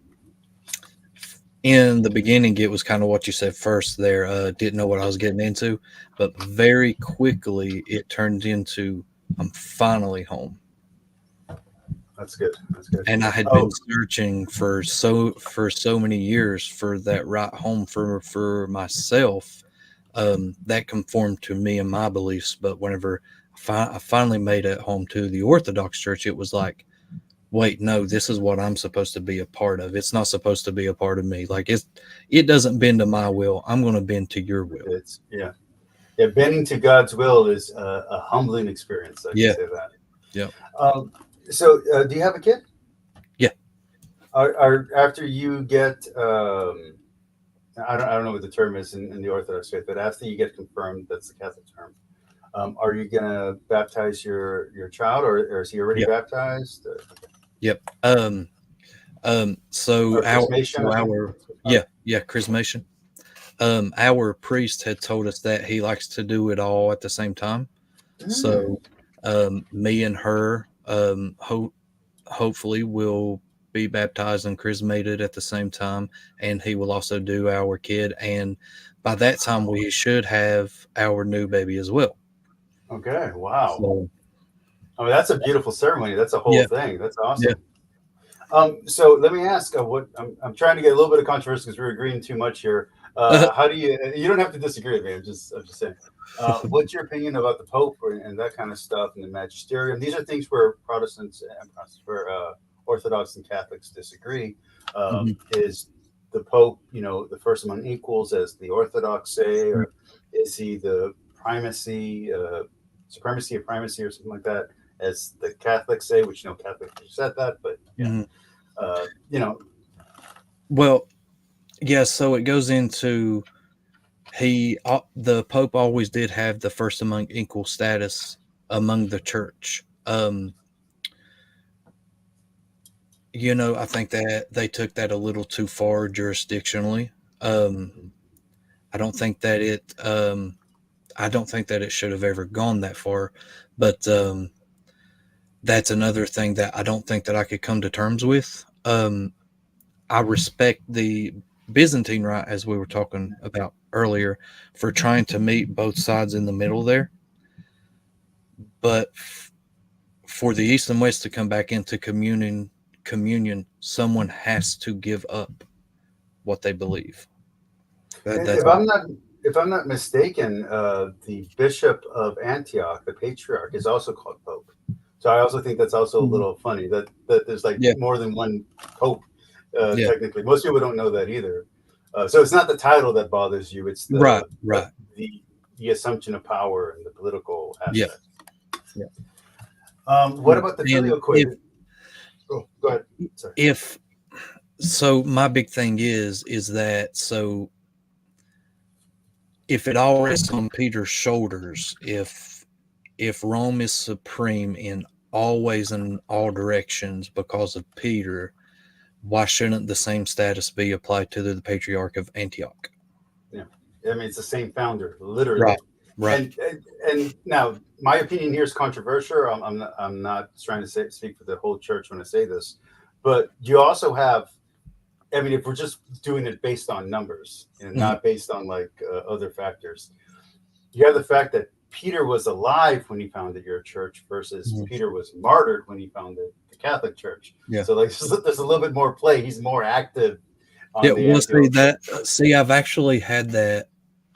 In the beginning, it was kind of what you said first there. Didn't know what I was getting into, but very quickly it turned into, I'm finally home. That's good. That's good. And I had been searching for so many years for that right home for myself, that conformed to me and my beliefs. But whenever I finally made it home to the Orthodox Church, it was like, wait, no, this is what I'm supposed to be a part of. It's not supposed to be a part of me. Like it doesn't bend to my will. I'm going to bend to your will. It's bending to God's will is a humbling experience. I can say that. Yeah. So, do you have a kid? Yeah. Are after you get I don't know what the term is in the Orthodox faith, but after you get confirmed, that's the Catholic term. Are you gonna baptize your child, or is he already baptized? Yep. So chrismation. Our priest had told us that he likes to do it all at the same time. So, me and her, hopefully will be baptized and chrismated at the same time, and he will also do our kid. And by that time, we should have our new baby as well. Okay. Wow. So, I mean, that's a beautiful ceremony. That's a whole thing. That's awesome. Yeah. So let me ask, what I'm trying to get a little bit of controversy because we're agreeing too much here. How do you don't have to disagree with me. I'm just saying, what's your opinion about the Pope and that kind of stuff and the magisterium? These are things where Protestants and Orthodox and Catholics disagree. Is the Pope, the first among equals, as the Orthodox say, or is he the supremacy of primacy or something like that, as the Catholics say, which Catholics have said that, but Well, yeah, so it goes into the Pope always did have the first among equal status among the church. I think that they took that a little too far jurisdictionally. I don't think that it should have ever gone that far, but that's another thing that I don't think that I could come to terms with. I respect the Byzantine Rite, as we were talking about earlier, for trying to meet both sides in the middle there. But for the East and West to come back into communion, someone has to give up what they believe. If I'm not mistaken, the Bishop of Antioch, the Patriarch, is also called Pope. So I also think that's also a little funny that there's more than one Pope. Technically, most people don't know that either. So it's not the title that bothers you; it's the the assumption of power and the political aspect. What about the filioque? Go ahead. Sorry. So my big thing is that if it all rests on Peter's shoulders, if Rome is supreme in all ways and all directions because of Peter, why shouldn't the same status be applied to the Patriarch of Antioch? Yeah, I mean, it's the same founder, literally. Right. And now, my opinion here is controversial. I'm not trying to speak for the whole church when I say this, but you also have, I mean, if we're just doing it based on numbers and not based on other factors, you have the fact that Peter was alive when he founded your church versus Peter was martyred when he founded the Catholic Church. Yeah. So there's a little bit more play. He's more active. I've actually had that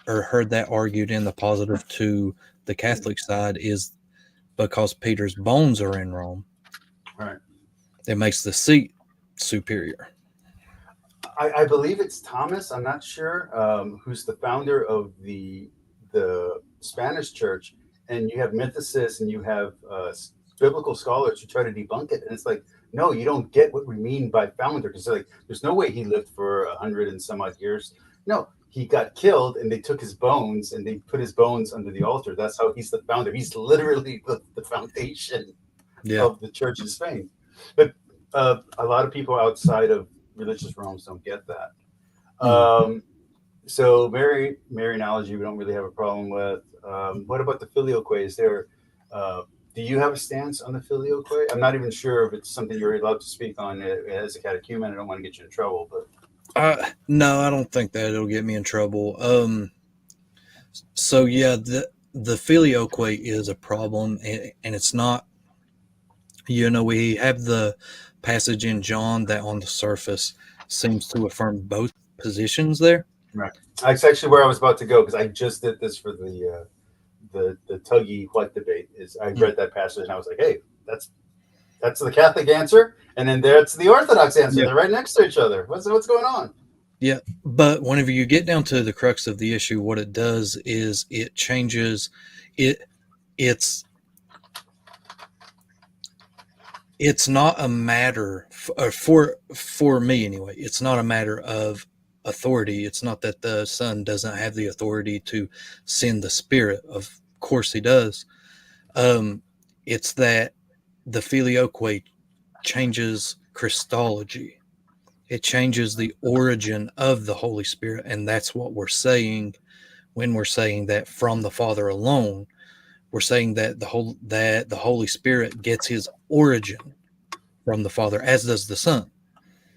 or heard that argued in the positive to the Catholic side is because Peter's bones are in Rome. Right. It makes the seat superior. I believe it's Thomas. I'm not sure who's the founder of the Spanish church, and you have mythicists and you have biblical scholars who try to debunk it, and it's like, no, you don't get what we mean by founder, because there's no way he lived for 100 and some odd years. No, he got killed, and they took his bones and they put his bones under the altar. That's how he's the founder. He's literally the foundation of the church in Spain. But a lot of people outside of religious realms don't get that. So Mary analogy, we don't really have a problem with. What about the filioque? Is there? Do you have a stance on the filioque? I'm not even sure if it's something you're allowed to speak on as a catechumen. I don't want to get you in trouble, but no, I don't think that it'll get me in trouble. So yeah, the filioque is a problem, and it's not. We have the passage in John that on the surface seems to affirm both positions there. Right. That's actually where I was about to go, because I just did this for the Tuggy what debate. I read that passage and I was like, hey, that's That's the Catholic answer, and then that's the Orthodox answer. Yeah. They're right next to each other. What's going on? Yeah, but whenever you get down to the crux of the issue, what it does is it changes it. It's not a matter for me anyway. It's not a matter of authority. It's not that the Son doesn't have the authority to send the Spirit. Of course, he does. It's that the filioque changes Christology. It changes the origin of the Holy Spirit, and that's what we're saying when we're saying that from the Father alone. We're saying that the Holy Spirit gets his origin from the Father, as does the Son.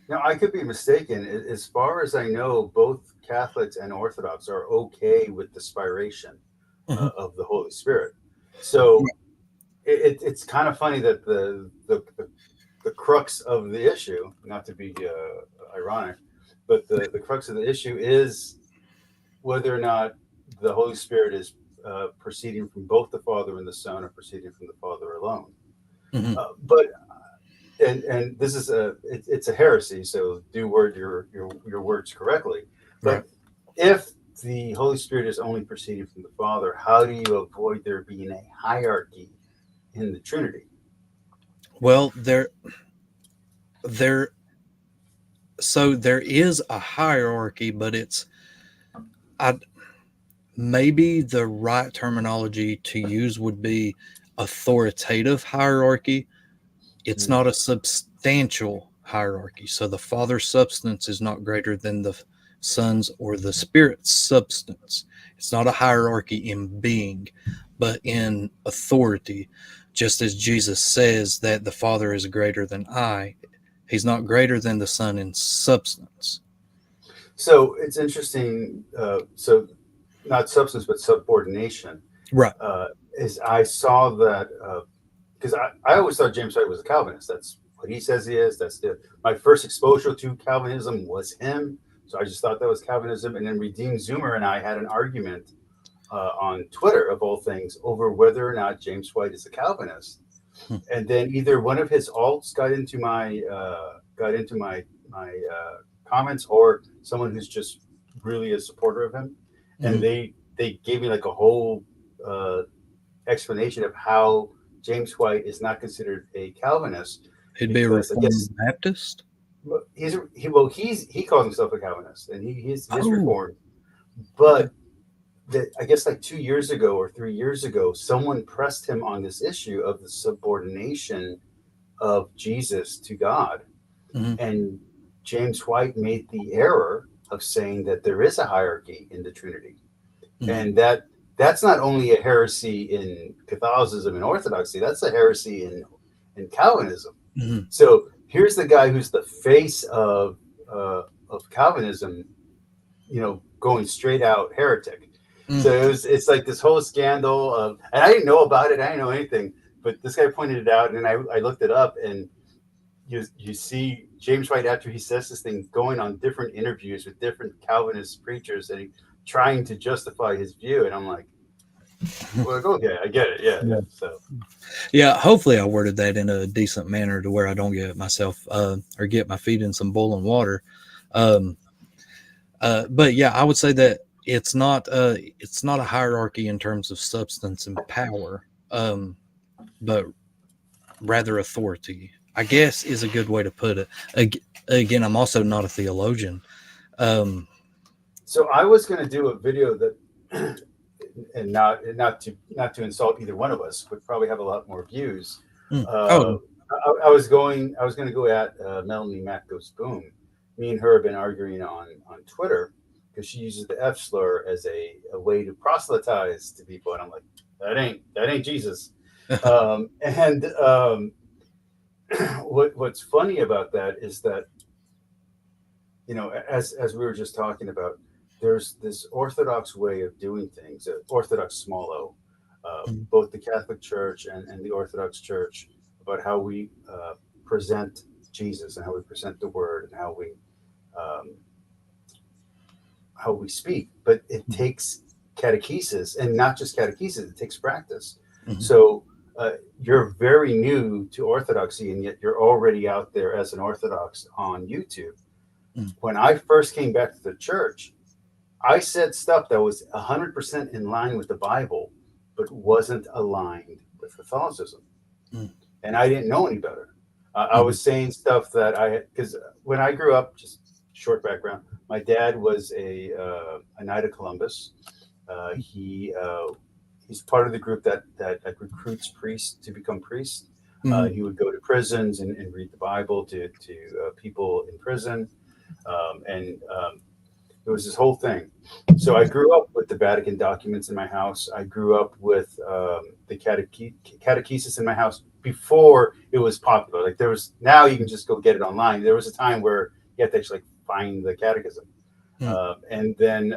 Now, I could be mistaken. As far as I know, both Catholics and Orthodox are okay with the spiration of the Holy Spirit. So it's kind of funny that the crux of the issue, not to be ironic, but the crux of the issue is whether or not the Holy Spirit is proceeding from both the Father and the Son, or proceeding from the Father alone. But and this is it's a heresy, so do word your words correctly. But Right. if the Holy Spirit is only proceeding from the Father, how do you avoid there being a hierarchy in the Trinity? Well, so there is a hierarchy, but maybe the right terminology to use would be authoritative hierarchy. It's not a substantial hierarchy. So the Father's substance is not greater than the Son's or the Spirit's substance. It's not a hierarchy in being, but in authority. Just as Jesus says that the Father is greater than I, he's not greater than the Son in substance. So it's interesting. So not substance, but subordination. Right. Is I saw that because I always thought James White was a Calvinist. That's what he says he is. My first exposure to Calvinism was him. So I just thought that was Calvinism. And then Redeemed Zoomer and I had an argument on Twitter, of all things, over whether or not James White is a Calvinist. And then either one of his alts got into my comments, or someone who's just really a supporter of him, and they gave me like a whole explanation of how James White is not considered a Calvinist. He'd be a Reformed Baptist. He calls himself a Calvinist, and he's Reformed. But I guess like 2 years ago or 3 years ago, someone pressed him on this issue of the subordination of Jesus to God, and James White made the error of saying that there is a hierarchy in the Trinity, and that's not only a heresy in Catholicism and Orthodoxy, that's a heresy in Calvinism. So here's the guy who's the face of Calvinism, going straight out heretic. So it's like this whole scandal of, and I didn't know about it. I didn't know anything, but this guy pointed it out, and I looked it up, and you see James White, after he says this thing, going on different interviews with different Calvinist preachers, and trying to justify his view. And I'm like, well, okay, I get it. Yeah. So, yeah, hopefully I worded that in a decent manner to where I don't get myself or get my feet in some boiling water. But yeah, I would say that it's not a hierarchy in terms of substance and power, but rather authority, I guess, is a good way to put it. Again, I'm also not a theologian. So I was going to do a video that, and not to insult either one of us, would probably have a lot more views. I was going to go at Melanie Matt Goes Boom. Me and her have been arguing on Twitter, because she uses the F slur as a way to proselytize to people, and I'm like, that ain't Jesus. What's funny about that is that, as we were just talking about, there's this Orthodox way of doing things, Orthodox small o, both the Catholic Church and the Orthodox Church, about how we present Jesus and how we present the Word and how we speak. But it takes catechesis, and not just catechesis, it takes practice. So you're very new to Orthodoxy, and yet you're already out there as an Orthodox on YouTube. When I first came back to the church, I said stuff that was 100% in line with the Bible, but wasn't aligned with Catholicism. And I didn't know any better. I was saying stuff that because when I grew up, just short background, my dad was a Knight of Columbus. He's part of the group that recruits priests to become priests. He would go to prisons and read the Bible to people in prison. It was this whole thing. So I grew up with the Vatican documents in my house. I grew up with the catechesis in my house before it was popular. Like now you can just go get it online. There was a time where you have to actually find the catechism. And then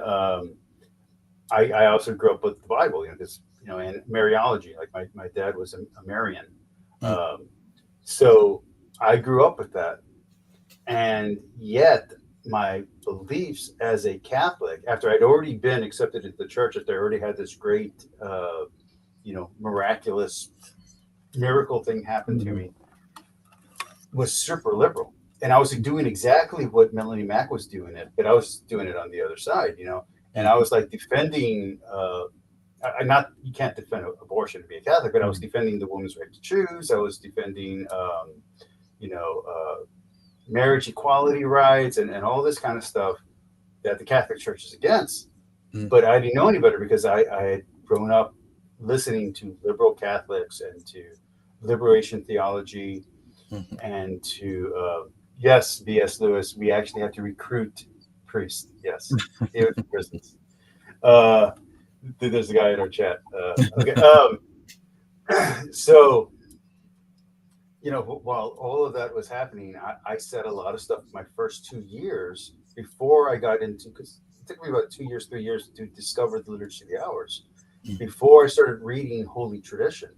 I also grew up with the Bible, because, and Mariology. Like my dad was a Marian. So I grew up with that. And yet my beliefs as a Catholic, after I'd already been accepted into the church, after I already had this great, miraculous miracle thing happen to me, was super liberal. And I was doing exactly what Melanie Mack was doing it, but I was doing it on the other side, and I was like defending, you can't defend abortion to be a Catholic, but I was defending the woman's right to choose. I was defending, marriage equality rights and all this kind of stuff that the Catholic Church is against. But I didn't know any better because I had grown up listening to liberal Catholics and to liberation theology and to, yes, B.S. Lewis, we actually have to recruit priests. Yes, it was prisons. There's a guy in our chat. Okay. So, while all of that was happening, I said a lot of stuff my first 2 years before I got into, because it took me about 2 years, 3 years to discover the Liturgy of the Hours, before I started reading Holy Tradition.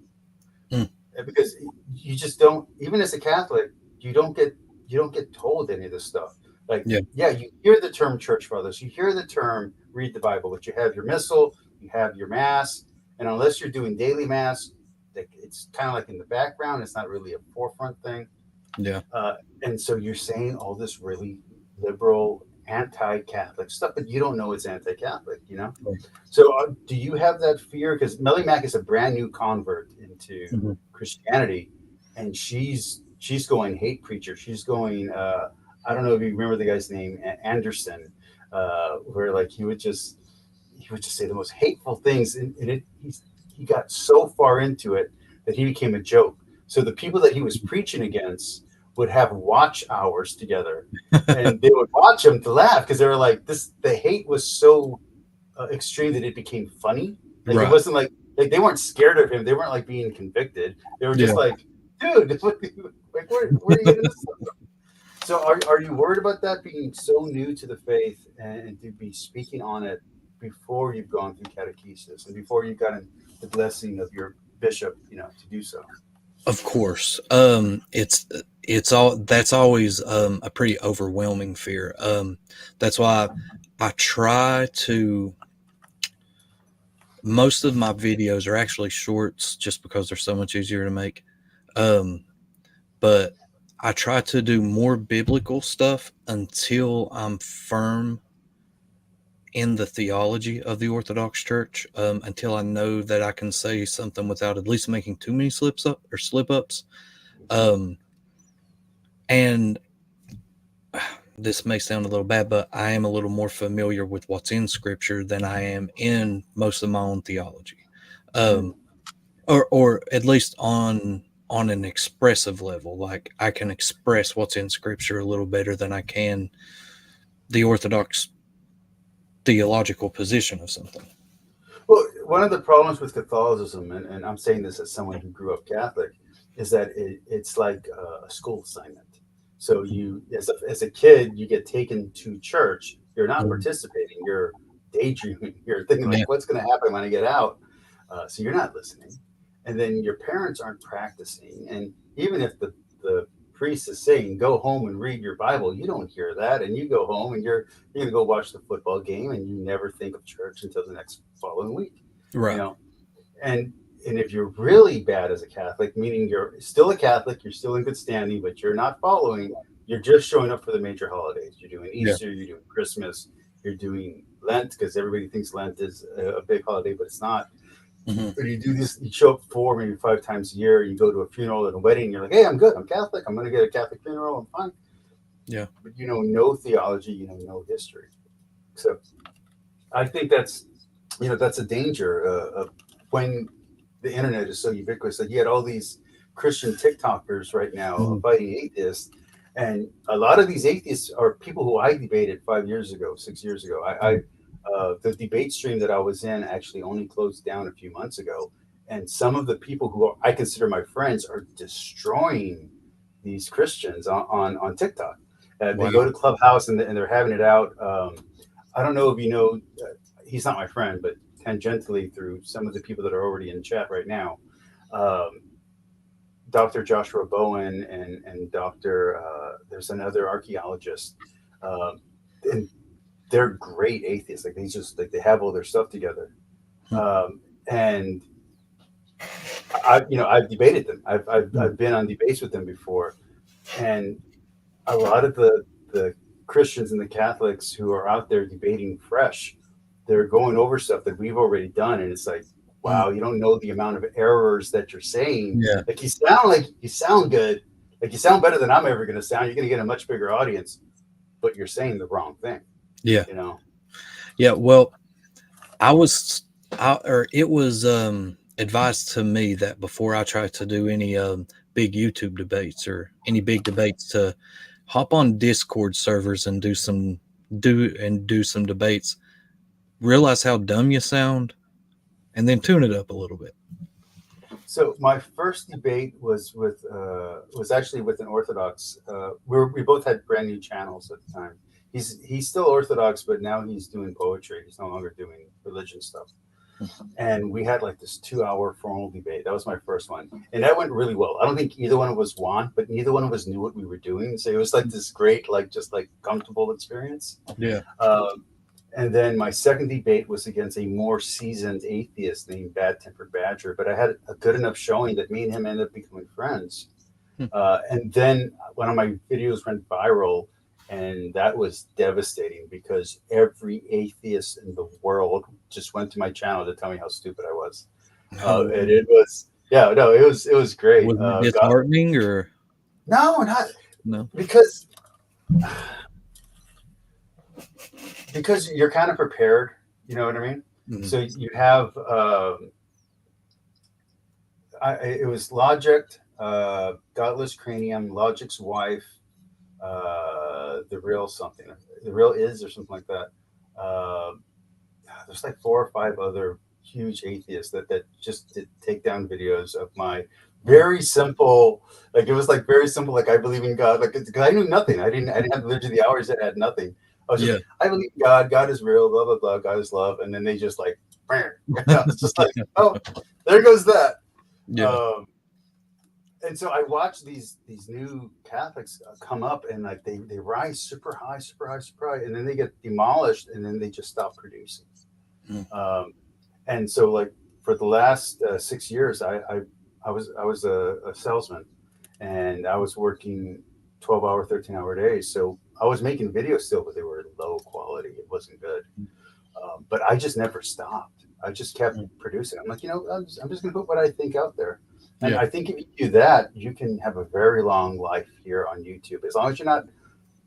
Because you just don't, even as a Catholic, you don't get told any of this stuff. Like, you hear the term church fathers, you hear the term read the Bible, but you have your missal, you have your mass, and unless you're doing daily mass, it's kind of like in the background. It's not really a forefront thing. And so you're saying all this really liberal, anti-Catholic stuff, but you don't know it's anti-Catholic, So do you have that fear? Because Melanie Mack is a brand new convert into Christianity, and she's going hate preacher. She's going, I don't know if you remember the guy's name, Anderson, where like he would just say the most hateful things, and he got so far into it that he became a joke. So the people that he was preaching against would have watch hours together, and they would watch him to laugh because they were like, the hate was so extreme that it became funny. Like it wasn't like they weren't scared of him. They weren't like being convicted. They were just like, dude, where are you getting this stuff from? So are you worried about that being so new to the faith and to be speaking on it before you've gone through catechesis and before you've gotten the blessing of your bishop, to do so? Of course. That's always a pretty overwhelming fear. That's why I try to, most of my videos are actually shorts just because they're so much easier to make. But I try to do more biblical stuff until I'm firm in the theology of the Orthodox Church, until I know that I can say something without at least making too many slip ups. And this may sound a little bad, but I am a little more familiar with what's in Scripture than I am in most of my own theology, or at least on an expressive level. Like I can express what's in Scripture a little better than I can the Orthodox theological position of something. Well, one of the problems with Catholicism, and I'm saying this as someone who grew up Catholic, is that it's like a school assignment. So you, as a kid, you get taken to church. You're not participating. You're daydreaming. You're thinking like, what's going to happen when I get out? So you're not listening. And then your parents aren't practicing. And even if the priest is saying, go home and read your Bible, you don't hear that. And you go home and you're going to go watch the football game, and you never think of church until the next following week. Right. And and if you're really bad as a Catholic, meaning you're still a Catholic, you're still in good standing, but you're not following, you're just showing up for the major holidays. You're doing Yeah. Easter, you're doing Christmas, you're doing Lent, because everybody thinks Lent is a big holiday, but it's not. Mm-hmm. But you do this, you show up 4, maybe 5 times a year, you go to a funeral and a wedding, you're like, hey, I'm good, I'm Catholic, I'm going to get a Catholic funeral, I'm fine. Yeah. But you know no theology, you know no history. So I think that's a danger of when the internet is so ubiquitous. Like you had all these Christian TikTokers right now fighting atheists, and a lot of these atheists are people who I debated 5 years ago, 6 years ago. The debate stream that I was in actually only closed down a few months ago, and some of the people who I consider my friends are destroying these Christians on TikTok. They go to Clubhouse and they're having it out. I don't know if you know. He's not my friend, but tangentially through some of the people that are already in chat right now, Dr. Joshua Bowen and Dr. There's another archaeologist, and they're great atheists. Like they have all their stuff together, and I've debated them. I've been on debates with them before, and a lot of the Christians and the Catholics who are out there debating fresh, they're going over stuff that we've already done, and it's like, wow, you don't know the amount of errors that you're saying. Yeah. Like you sound good, like you sound better than I'm ever going to sound. You're going to get a much bigger audience, but you're saying the wrong thing. Yeah. You know. Yeah. Well, it was advised to me that before I try to do any big YouTube debates or any big debates, to hop on Discord servers and do some debates. Realize how dumb you sound, and then tune it up a little bit. So my first debate was actually with an Orthodox. We both had brand new channels at the time. He's still Orthodox, but now he's doing poetry. He's no longer doing religion stuff. And we had like this 2-hour formal debate. That was my first one, and that went really well. I don't think either one of us won, but neither one of us knew what we were doing. So it was like this great, just comfortable experience. Yeah. And then my second debate was against a more seasoned atheist named Bad Tempered Badger, but I had a good enough showing that me and him ended up becoming friends. And then one of my videos went viral, and that was devastating because every atheist in the world just went to my channel to tell me how stupid I was. And it was, it was great. Was it disheartening or? No, because you're kind of prepared, you know what I mean? Mm-hmm. So you have, it was Logic, Godless Cranium, Logic's wife, the real is or something like that. There's like 4 or 5 other huge atheists that just did takedown videos of my very simple, it was like very simple, like I believe in God, because I knew nothing. I didn't have to live to the hours that had nothing. I was just, I believe in God, God is real, blah, blah, blah, God is love. And then they just it's just like, oh, there goes that. Yeah. And so I watched these new Catholics come up, and they rise super high, and then they get demolished, and then they just stop producing. And so for the last 6 years, I was a salesman, and I was working 12-hour, 13-hour days. So I was making videos still, but they were low quality. It wasn't good. But I just never stopped. I just kept producing. I'm like, I'm just going to put what I think out there. And I think if you do that, you can have a very long life here on YouTube. As long as you're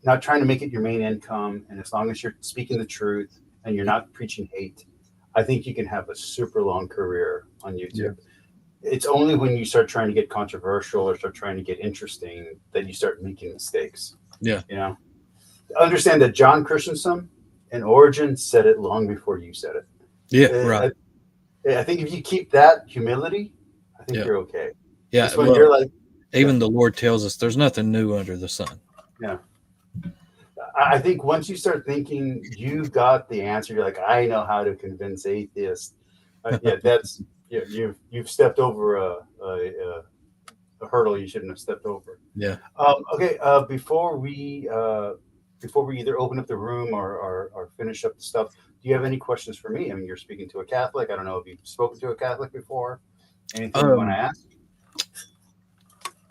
not trying to make it your main income, and as long as you're speaking the truth and you're not preaching hate, I think you can have a super long career on YouTube. Yeah. It's only when you start trying to get controversial or start trying to get interesting that you start making mistakes. Yeah. Understand that John Christensen and Origen said it long before you said it. Yeah, right. I think if you keep that humility, I think you're okay. Yeah, just when you're even the Lord tells us there's nothing new under the sun. Yeah. I think once you start thinking you've got the answer, you're like, I know how to convince atheists. That's you've stepped over a hurdle you shouldn't have stepped over. Yeah. Okay. Before we either open up the room or finish up the stuff, do you have any questions for me? I mean, you're speaking to a Catholic. I don't know if you've spoken to a Catholic before. Anything you want to ask?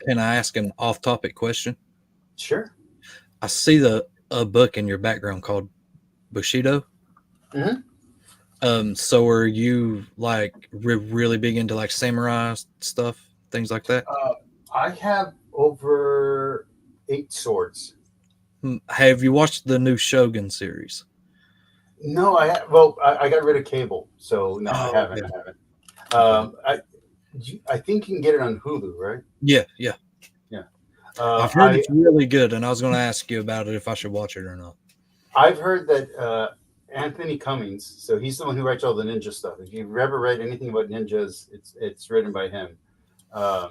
Can I ask an off-topic question? Sure. I see a book in your background called Bushido. Mm-hmm. So are you like really big into like samurai stuff, things like that? I have over 8 swords. Have you watched the new Shogun series? No, I got rid of cable, so no, I Oh, haven't. okay. I haven't. Okay. I think you can get it on Hulu, right? Yeah, yeah. Yeah. I've heard it's really good, and I was going to ask you about it if I should watch it or not. I've heard that Anthony Cummings, so he's the one who writes all the ninja stuff. If you've ever read anything about ninjas, it's written by him. I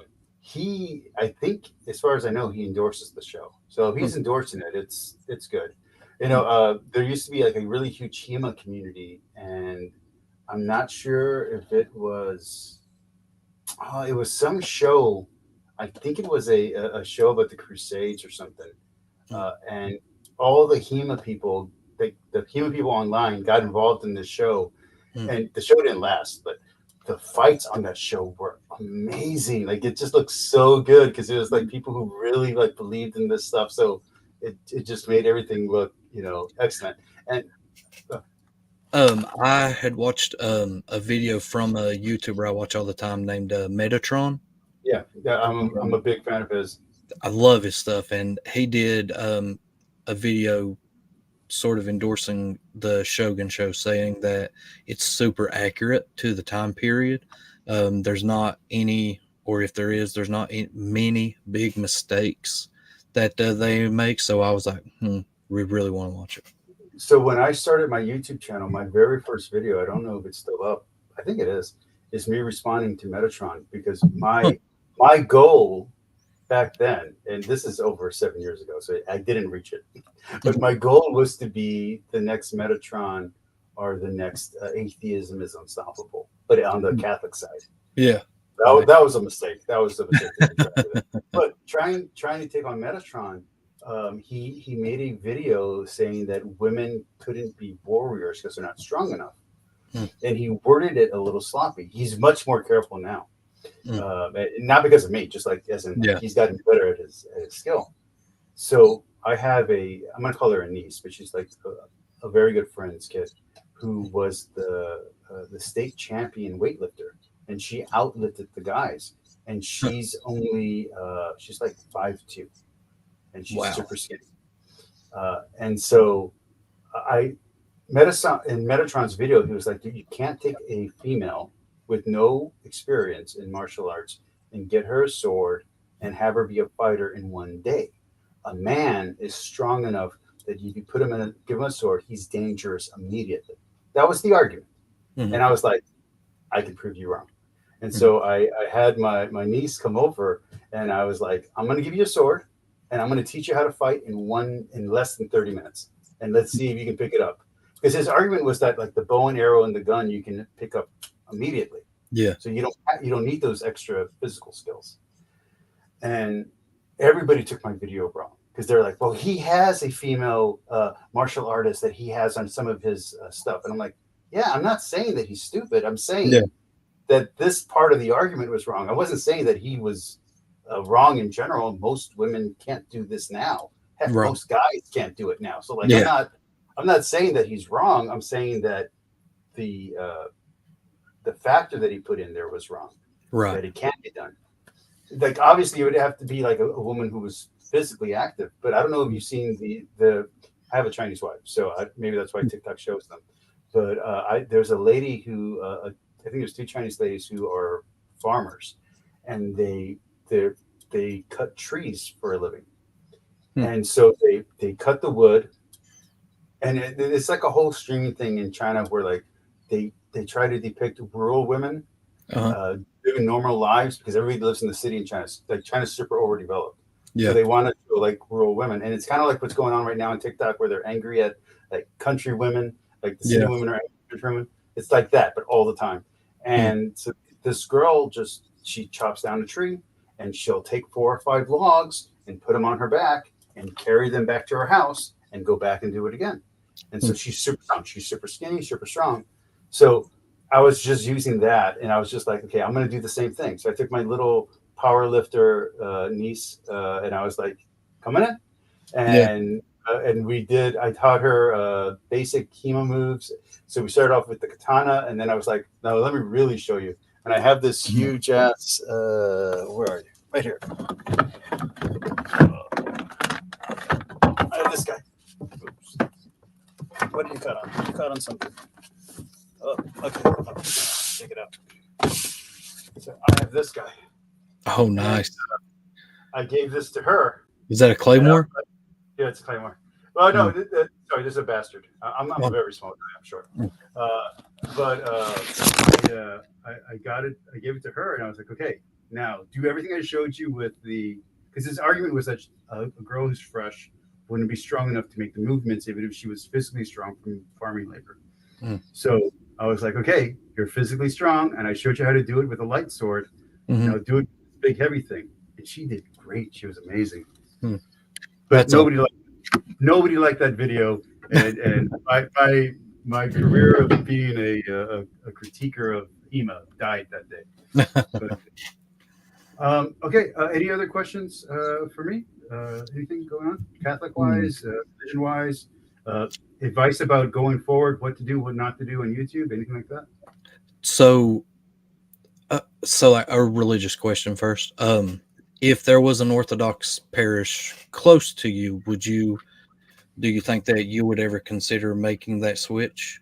think, as far as I know, he endorses the show. So if he's endorsing it, it's good. There used to be like a really huge HEMA community, and I'm not sure if it was some show. I think it was a show about the Crusades or something. And all the HEMA people, the HEMA people online got involved in this show, and the show didn't last, but the fights on that show were amazing. Like, it just looked so good because it was like people who really like believed in this stuff. So it just made everything look, excellent. And I had watched a video from a YouTuber I watch all the time named Metatron. yeah, I'm a big fan of his. I love his stuff, and he did a video sort of endorsing the Shogun show, saying that it's super accurate to the time period. There's not any, or if there is, there's not many big mistakes that they make. So I was like, we really want to watch it. So when I started my YouTube channel, my very first video, I don't know if it's still up, I think it is me responding to Metatron, because my goal back then, and this is over 7 years ago, so I didn't reach it, but my goal was to be the next Metatron or the next Atheism is Unstoppable, but on the Catholic side. Yeah. That was a mistake. That was a mistake. But trying to take on Metatron, he made a video saying that women couldn't be warriors because they're not strong enough. And he worded it a little sloppy. He's much more careful now. Not because of me, just like he's gotten better at his skill. So I have I'm going to call her a niece, but she's like a very good friend's kid who was the state champion weightlifter, and she outlifted the guys. And she's only she's like 5'2", and she's super skinny. And so in Metatron's video, he was like, "You can't take a female with no experience in martial arts and get her a sword and have her be a fighter in one day. A man is strong enough that you can put him give him a sword, he's dangerous immediately." That was the argument. And I was like, I can prove you wrong. And so I had my niece come over, and I was like, "I'm going to give you a sword, and I'm going to teach you how to fight in less than 30 minutes. And let's see if you can pick it up." Because his argument was that like the bow and arrow and the gun, you can pick up immediately. Yeah. So you don't need those extra physical skills. And everybody took my video wrong, because they're like, "Well, he has a female martial artist that he has on some of his stuff." And I'm like, yeah, I'm not saying that he's stupid. I'm saying that this part of the argument was wrong. I wasn't saying that he was wrong in general. Most women can't do this now. Heck, most guys can't do it now. So like, I'm not saying that he's wrong. I'm saying that the factor that he put in there was wrong. Right. That it can't be done. Like, obviously, it would have to be like a woman who was physically active. But I don't know if you've seen I have a Chinese wife, so maybe that's why TikTok shows them. But there's a lady who I think there's 2 Chinese ladies who are farmers, and they cut trees for a living. And so they cut the wood, and it's like a whole streaming thing in China where like they try to depict rural women living normal lives, because everybody lives in the city in China. Like, China's super overdeveloped. So they want to show like rural women, and it's kind of like what's going on right now on TikTok, where they're angry at like country women, like the city women are angry at country women. It's like that, but all the time. And so this girl she chops down a tree, and she'll take 4 or 5 logs and put them on her back and carry them back to her house and go back and do it again. And so she's super strong. She's super skinny, super strong. So I was just using that, and I was just like, okay, I'm going to do the same thing. So I took my little power lifter niece, and I was like, come on in, Yeah. and we did. I taught her basic chemo moves. So we started off with the katana, and then I was like, no, let me really show you. And I have this huge ass. Where are you? Right here. I have this guy. Oops. What did you cut on? You cut on something. Oh, okay. Oh, check it out. So I have this guy. Oh, nice. I gave this to her. Is that a claymore? Yeah, it's a claymore. Well, no, sorry, this is a bastard. I'm a very small guy, I'm sure. I got it. I gave it to her, and I was like, okay, now do everything I showed you with because his argument was that a girl who's fresh wouldn't be strong enough to make the movements even if she was physically strong from farming labor. So I was like, okay, you're physically strong, and I showed you how to do it with a light sword. Now do it with a big heavy thing. And she did great. She was amazing. But nobody liked that video, and my career of being a critiquer of HEMA died that day. But, okay, any other questions for me? Anything going on Catholic-wise, religion-wise? Advice about going forward, what to do, what not to do on YouTube, anything like that? So a religious question first. If there was an Orthodox parish close to you, do you think that you would ever consider making that switch?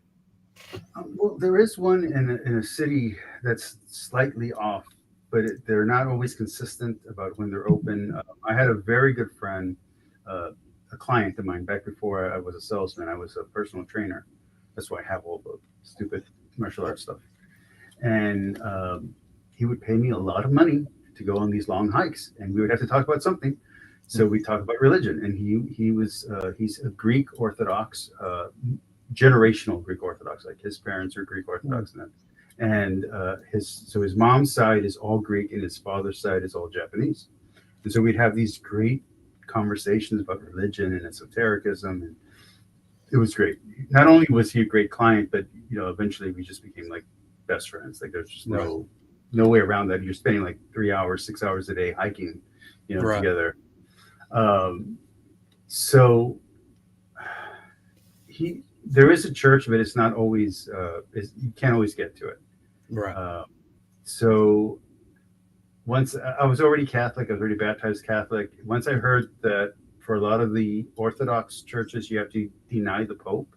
Well, there is one in a city that's slightly off, but they're not always consistent about when they're open. I had a very good friend, a client of mine back before I was a salesman. I was a personal trainer. That's why I have all the stupid martial arts stuff. And he would pay me a lot of money to go on these long hikes, and we would have to talk about something. So we talk about religion, and he's a Greek Orthodox, generational Greek Orthodox. Like his parents are Greek Orthodox, and his mom's side is all Greek, and his father's side is all Japanese. And so we'd have these great conversations about religion and esotericism, and it was great. Not only was he a great client, but eventually we just became like best friends. Like there's just no way around that. You're spending like 3 hours, 6 hours a day hiking, together. So there is a church, but it's not always. You can't always get to it. Right. So once I was already Catholic, I was already baptized Catholic. Once I heard that for a lot of the Orthodox churches, you have to deny the Pope.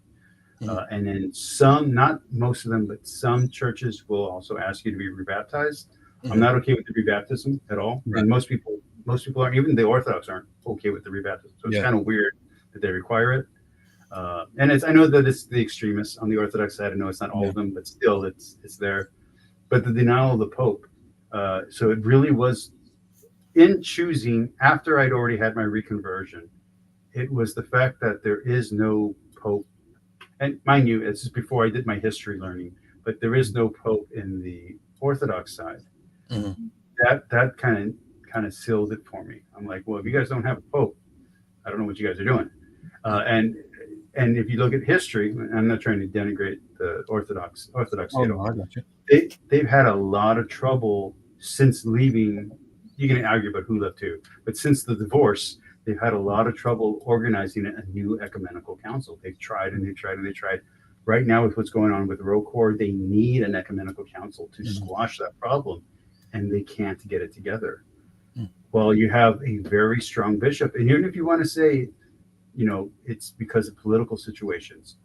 And then some, not most of them, but some churches will also ask you to be rebaptized. I'm not okay with the rebaptism at all. Right. And most people aren't, even the Orthodox aren't okay with the rebaptism. So it's kind of weird that they require it. And I know that it's the extremists on the Orthodox side. I know it's not all of them, but still it's there. But the denial of the Pope. So it really was in choosing, after I'd already had my reconversion, it was the fact that there is no Pope. And mind you, it's just before I did my history learning, but there is no Pope in the Orthodox side. That kind of sealed it for me. I'm like, well, if you guys don't have a Pope, I don't know what you guys are doing. And if you look at history, I'm not trying to denigrate the Orthodox. Oh, no, I got you. They've had a lot of trouble since leaving. You can argue about who left who, but since the divorce, they've had a lot of trouble organizing a new ecumenical council. They've tried and they tried and they tried. Right now, with what's going on with ROCOR, they need an ecumenical council to squash that problem, and they can't get it together. Well, you have a very strong bishop, and even if you want to say, it's because of political situations,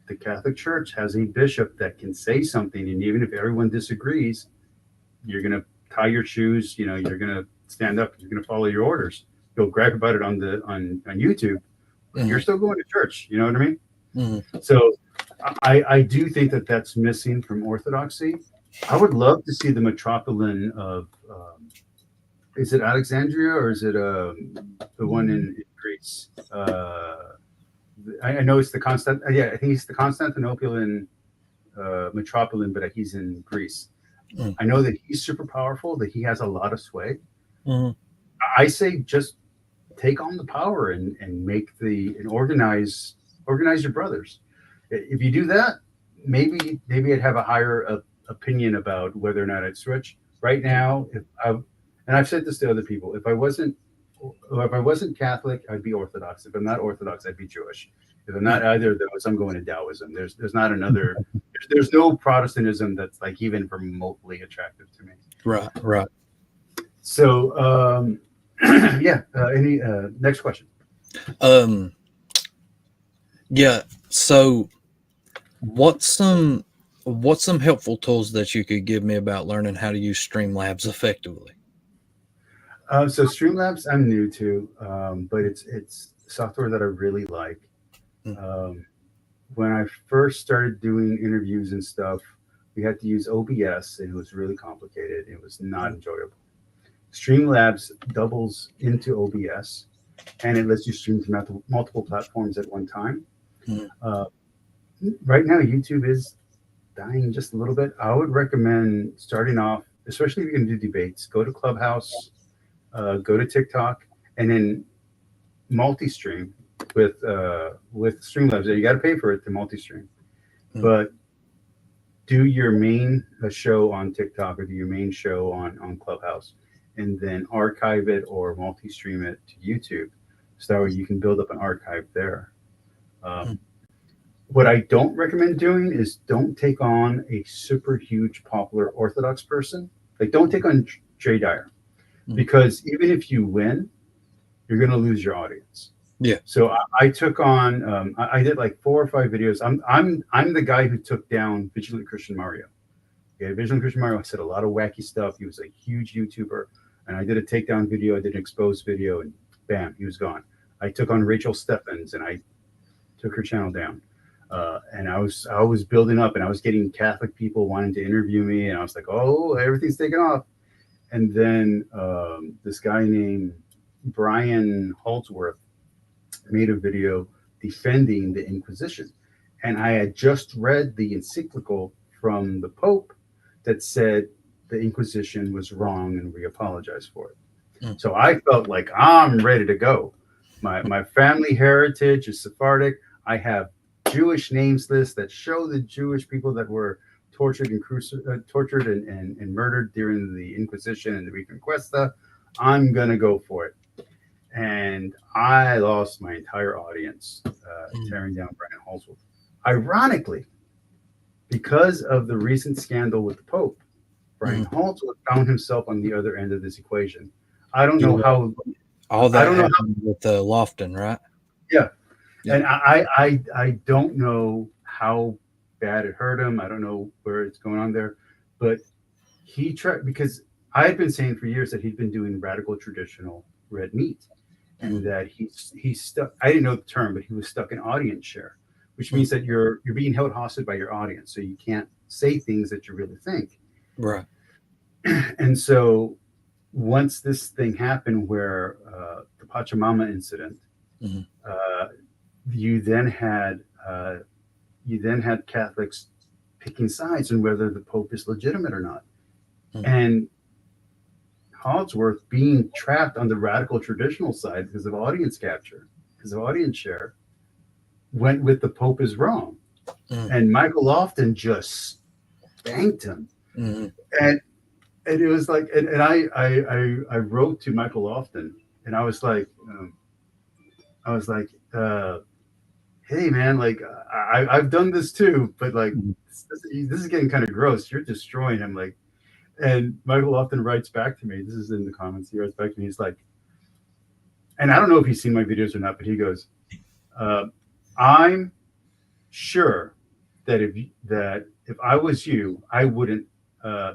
the Catholic Church has a bishop that can say something, and even if everyone disagrees, you're going to tie your shoes. You're going to stand up. You're going to follow your orders. You'll brag about it on YouTube. You're still going to church. You know what I mean? So I do think that that's missing from Orthodoxy. I would love to see the metropolitan of is it Alexandria or is it the one in Greece? I know it's the I think he's the Constantinopolitan metropolitan, but he's in Greece. I know that he's super powerful, that he has a lot of sway. I say just take on the power and organize your brothers. If you do that, maybe I'd have a higher opinion about whether or not I'd switch. Right now, and I've said this to other people, if I wasn't Catholic, I'd be Orthodox. If I'm not Orthodox, I'd be Jewish. If I'm not either of those, I'm going to Taoism. There's not another. There's no Protestantism that's like even remotely attractive to me. Right. So yeah. Any next question? Yeah. So, what's some helpful tools that you could give me about learning how to use Streamlabs effectively? So Streamlabs, I'm new to, but it's software that I really like. When I first started doing interviews and stuff, we had to use OBS, and it was really complicated. It was not enjoyable. Streamlabs doubles into OBS, and it lets you stream to multiple platforms at one time. Right now, YouTube is dying just a little bit. I would recommend starting off, especially if you're going to do debates, go to Clubhouse, go to TikTok, and then multi-stream with Streamlabs. You got to pay for it to multi-stream, but do your main show on TikTok or do your main show on Clubhouse, and then archive it or multi-stream it to YouTube, so that way you can build up an archive there. What I don't recommend doing is don't take on a super huge popular Orthodox person. Like, don't take on Jay Dyer, because even if you win, you're going to lose your audience. Yeah. So I took on. I did like 4 or 5 videos. I'm the guy who took down Vigilant Christian Mario. Okay, Vigilant Christian Mario said a lot of wacky stuff. He was a huge YouTuber, and I did a takedown video. I did an exposed video, and bam, he was gone. I took on Rachel Steffens, and I took her channel down. And I was building up, and I was getting Catholic people wanting to interview me, and I was like, oh, everything's taken off. And then this guy named Brian Holdsworth made a video defending the Inquisition, and I had just read the encyclical from the Pope that said the Inquisition was wrong, and we apologize for it. So I felt like I'm ready to go. My family heritage is Sephardic. I have Jewish names lists that show the Jewish people that were tortured and murdered during the Inquisition and the Reconquista. I'm gonna go for it, and I lost my entire audience tearing down Brian Holdsworth. Ironically, because of the recent scandal with the Pope, Brian Holdsworth found himself on the other end of this equation. I don't know how. All that happened with Lofton, right? Yeah. And I don't know how bad it hurt him. I don't know where it's going on there, but he tried, because I had been saying for years that he'd been doing radical traditional red meat, and that he's stuck. I didn't know the term, but he was stuck in audience share, which means that you're being held hostage by your audience, so you can't say things that you really think. Right. And so once this thing happened, where the Pachamama incident. You then had Catholics picking sides on whether the Pope is legitimate or not, and Holdsworth, being trapped on the radical traditional side because of audience capture, because of audience share, went with the Pope is wrong, and Michael Lofton just spanked him, and it was like, and I wrote to Michael Lofton, and I was like. Hey man, like I've done this too, but like this is getting kind of gross. You're destroying him, like. And Michael often writes back to me. This is in the comments. He writes back to me. He's like, and I don't know if he's seen my videos or not, but he goes, "I'm sure that if I was you, I wouldn't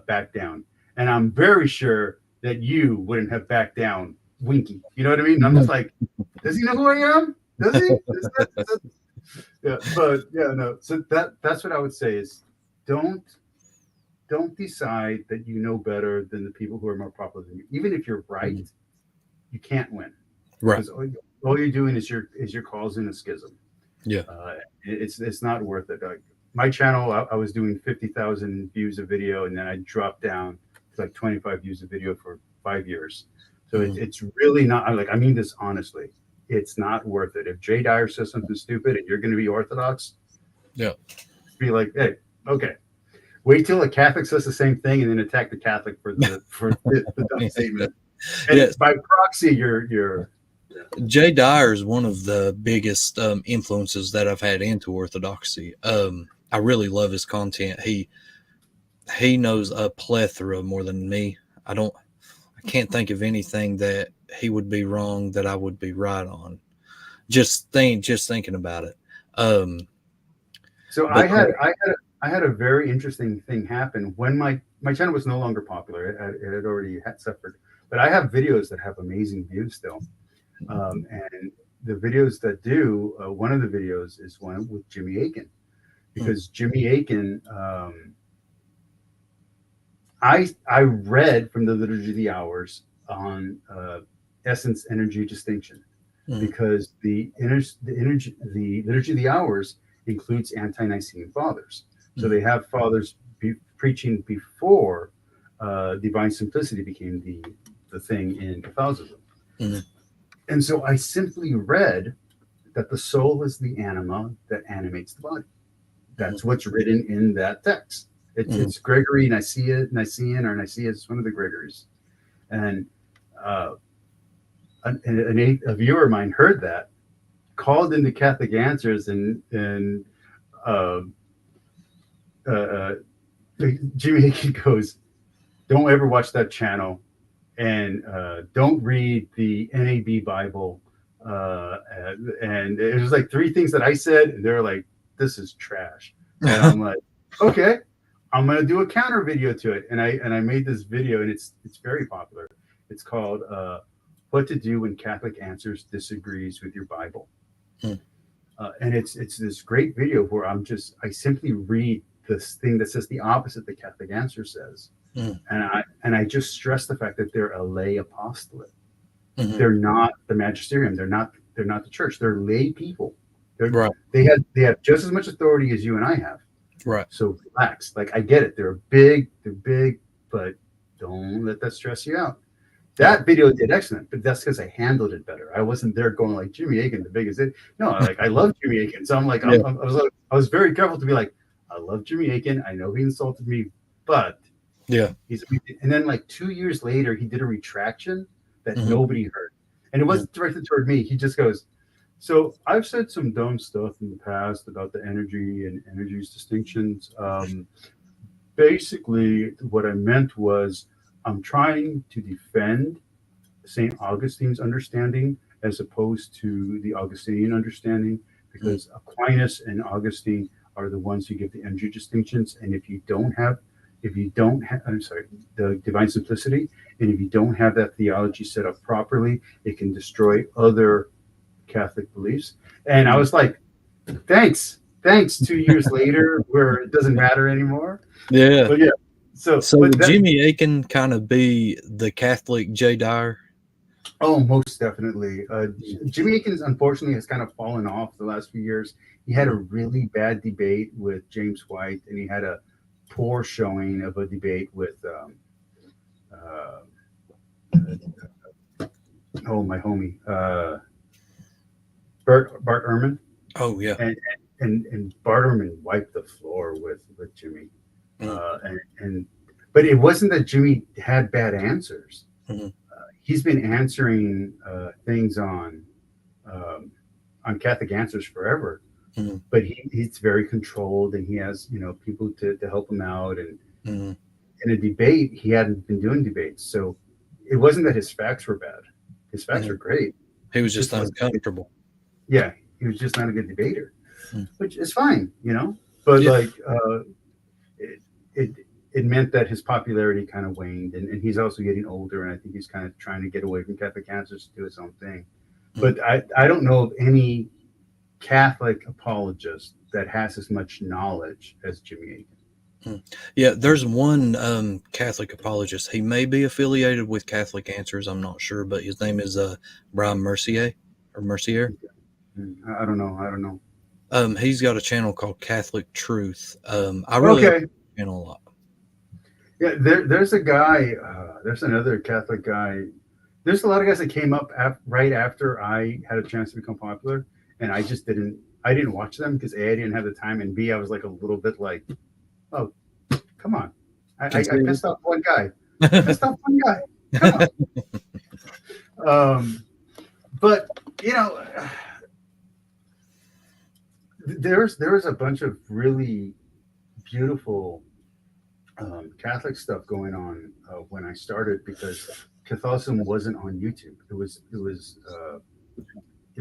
back down, and I'm very sure that you wouldn't have backed down, Winky." You know what I mean? And I'm just like, does he know who I am? Does he? Yeah, but yeah, no. So that's what I would say is, don't decide that you know better than the people who are more popular than you. Even if you're right, you can't win. Right. Because all you're doing is you're causing a schism. Yeah. It's not worth it. Like my channel, I was doing 50,000 views a video, and then I dropped down to like 25 views a video for 5 years. So it's really not. I mean this honestly. It's not worth it. If Jay Dyer says something stupid and you're going to be Orthodox, yeah, be like, hey, okay. Wait till a Catholic says the same thing, and then attack the Catholic for the dumb statement. And Yes. by proxy, you're. Jay Dyer is one of the biggest influences that I've had into Orthodoxy. I really love his content. He knows a plethora more than me. I can't think of anything that he would be wrong that I would be right on. Just thinking about it. So I had a very interesting thing happen when my channel was no longer popular. It had already suffered, but I have videos that have amazing views still. And the videos that do, one of the videos is one with Jimmy Akin, because Jimmy Akin, I read from the Liturgy of the Hours on essence energy distinction, because the Liturgy of the Hours includes ante-Nicene fathers, so they have fathers preaching before divine simplicity became the thing in Catholicism. And so I simply read that the soul is the anima that animates the body. That's what's written in that text. It's Gregory Nicene or Nicaea. It's one of the Gregories. And a viewer of mine heard that, called into Catholic Answers, and Jimmy Hickey goes, "Don't ever watch that channel. And don't read the NAB Bible." And it was like 3 things that I said, and they're like, "This is trash." And I'm like, "Okay, I'm gonna do a counter video to it." And I made this video, and it's very popular. It's called "What to Do When Catholic Answers Disagrees with Your Bible." And it's this great video where I simply read this thing that says the opposite the Catholic Answer says. And I just stress the fact that they're a lay apostolate. They're not the magisterium. They're not the church. They're lay people. They have just as much authority as you and I have. Right. So relax. Like, I get it. They're big, but don't let that stress you out. That video did excellent, but that's because I handled it better. I wasn't there going like Jimmy Akin, the biggest. No, like, I love Jimmy Akin. So I'm like, I was very careful to be like, I love Jimmy Akin. I know he insulted me, but and then like 2 years later, he did a retraction that nobody heard, and it wasn't directed toward me. He just goes, "So I've said some dumb stuff in the past about the energy and energies distinctions. Basically, what I meant was I'm trying to defend St. Augustine's understanding as opposed to the Augustinian understanding, because Aquinas and Augustine are the ones who give the energy distinctions, and if you don't have the divine simplicity, and if you don't have that theology set up properly, it can destroy other Catholic beliefs." And I was like, thanks 2 years later, where it doesn't matter anymore. But yeah, so would Jimmy Akin kind of be the Catholic Jay Dyer? Oh, most definitely. Jimmy Akin, unfortunately, has kind of fallen off the last few years. He had a really bad debate with James White, and he had a poor showing of a debate with my homie Bart Ehrman. Oh yeah, and Bart Ehrman wiped the floor with Jimmy, but it wasn't that Jimmy had bad answers. He's been answering things on Catholic Answers forever. But he's very controlled, and he has people to help him out. And in a debate, he hadn't been doing debates, so it wasn't that his facts were bad. His facts were great. He was just uncomfortable. Yeah, he was just not a good debater, which is fine, But like, it meant that his popularity kind of waned, and he's also getting older, and I think he's kind of trying to get away from Catholic Answers to do his own thing. But I don't know of any Catholic apologist that has as much knowledge as Jimmy Akin. Yeah, there's one Catholic apologist. He may be affiliated with Catholic Answers. I'm not sure, but his name is Brian Mercier. I don't know. He's got a channel called Catholic Truth. I really like the channel a lot. Yeah, there's a guy. There's another Catholic guy. There's a lot of guys that came up right after I had a chance to become popular, and I just didn't watch them because A, I didn't have the time, and B, I was like a little bit like, oh, Come on. I Continue. pissed off one guy. I pissed off one guy. Come on. But you know, there's a bunch of really beautiful Catholic stuff going on when I started, because Catholicism wasn't on YouTube. It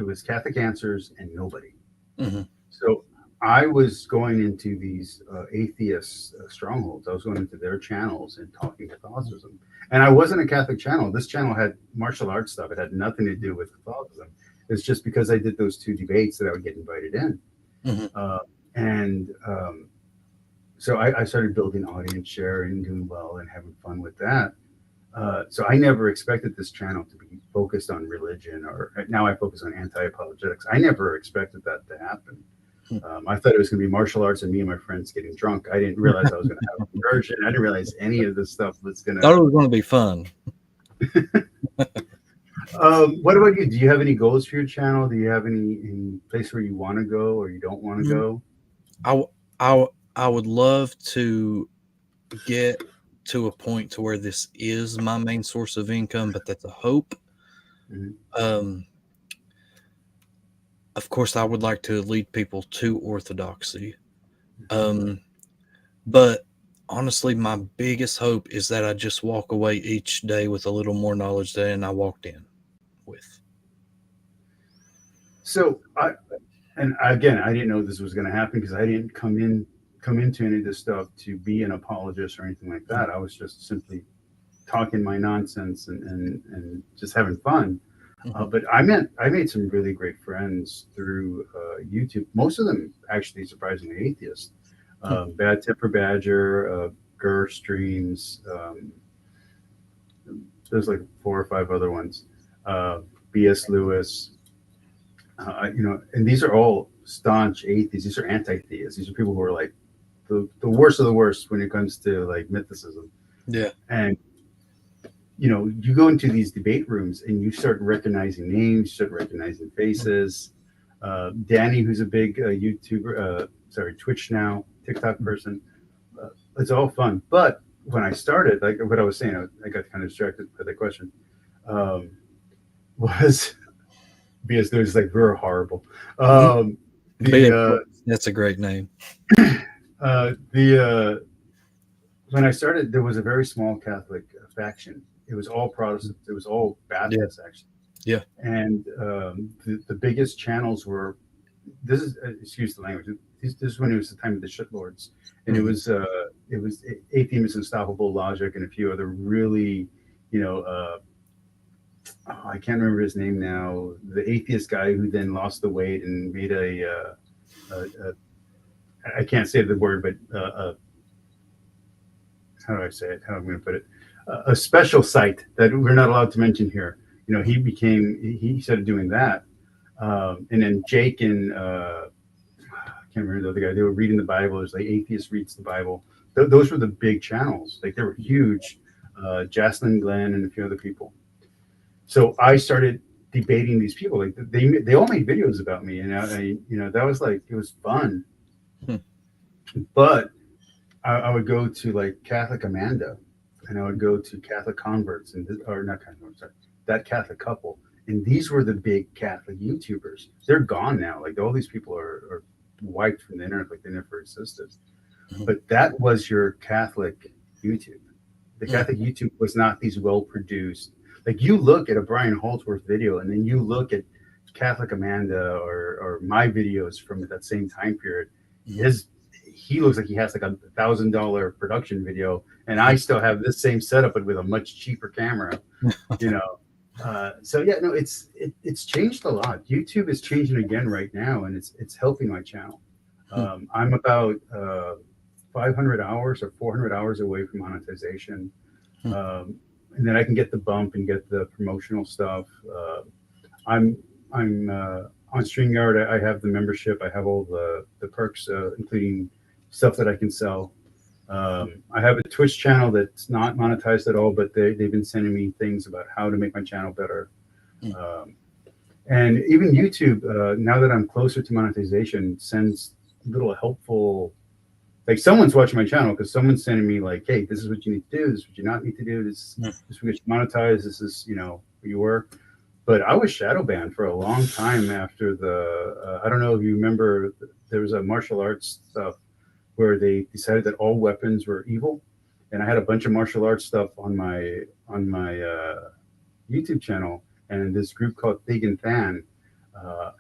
was Catholic Answers and nobody. Mm-hmm. So I was going into these atheist strongholds. I was going into their channels and talking Catholicism. And I wasn't a Catholic channel. This channel had martial arts stuff. It had nothing to do with Catholicism. It's just because I did those 2 debates that I would get invited in. Mm-hmm. So I started building audience share and doing well and having fun with that. So I never expected this channel to be focused on religion, or now I focus on anti-apologetics. I never expected that to happen. I thought it was going to be martial arts and me and my friends getting drunk. I didn't realize I was going to have a conversion. I didn't realize any of this stuff was going to. Thought it was going to be fun. What about you? Do you have any goals for your channel? Do you have any place where you want to go or you don't want to go? I would love to get to a point to where this is my main source of income, but that's a hope. Mm-hmm. Of course, I would like to lead people to Orthodoxy. But honestly, my biggest hope is that I just walk away each day with a little more knowledge than I walked in with. So I didn't know this was going to happen, because I didn't come into any of this stuff to be an apologist or anything like that. I was just simply talking my nonsense and just having fun. But I made some really great friends through YouTube. Most of them actually surprisingly atheist. Bad Temper Badger, Gur Streams. There's like 4 or 5 other ones. B.S. Lewis. And these are all staunch atheists. These are anti-theists. These are people who are like the worst of the worst when it comes to like mythicism. Yeah. And you go into these debate rooms and you start recognizing names, start recognizing faces. Danny, who's a big YouTuber, Twitch now, TikTok person. It's all fun. But when I started, like what I was saying, I got kind of distracted by that question. Was because there's like we're horrible. That's a great name. When I started, there was a very small Catholic faction. It was all Protestant. It was all Baptist, actually. Yeah. And the biggest channels were. This is excuse the language. This is when it was the time of the shitlords, and it was Atheism is Unstoppable Logic and a few other really, I can't remember his name now. The atheist guy who then lost the weight and made I can't say the word, but how do I say it? How am I going to put it? A special site that we're not allowed to mention here. He started doing that. And then Jake and I can't remember the other guy. They were reading the Bible. It was like Atheist Reads the Bible. Those were the big channels. Like they were huge. Jocelyn Glenn and a few other people. So I started debating these people. Like they all made videos about me, and that was like it was fun. But I would go to like Catholic Amanda, and I would go to Catholic Converts, that Catholic couple. And these were the big Catholic YouTubers. They're gone now. Like all these people are wiped from the internet, like they never existed. But that was your Catholic YouTube. The Catholic YouTube was not these well-produced. Like you look at a Brian Holdsworth video, and then you look at Catholic Amanda or my videos from that same time period. He looks like he has like $1,000 production video, and I still have this same setup, but with a much cheaper camera. It's changed a lot. YouTube is changing again right now, and it's helping my channel. I'm about 500 hours or 400 hours away from monetization. And then I can get the bump and get the promotional stuff. I'm on StreamYard. I have the membership. I have all the perks, including stuff that I can sell. I have a Twitch channel that's not monetized at all, but they've been sending me things about how to make my channel better. And even YouTube, now that I'm closer to monetization, sends little helpful like someone's watching my channel because someone's sending me like, hey, this is what you need to do. This is what you not need to do. This is what you monetize. This is, you know, who you were. But I was shadow banned for a long time after the, I don't know if you remember, there was a martial arts stuff where they decided that all weapons were evil. And I had a bunch of martial arts stuff on my YouTube channel. And this group called Thig and Fan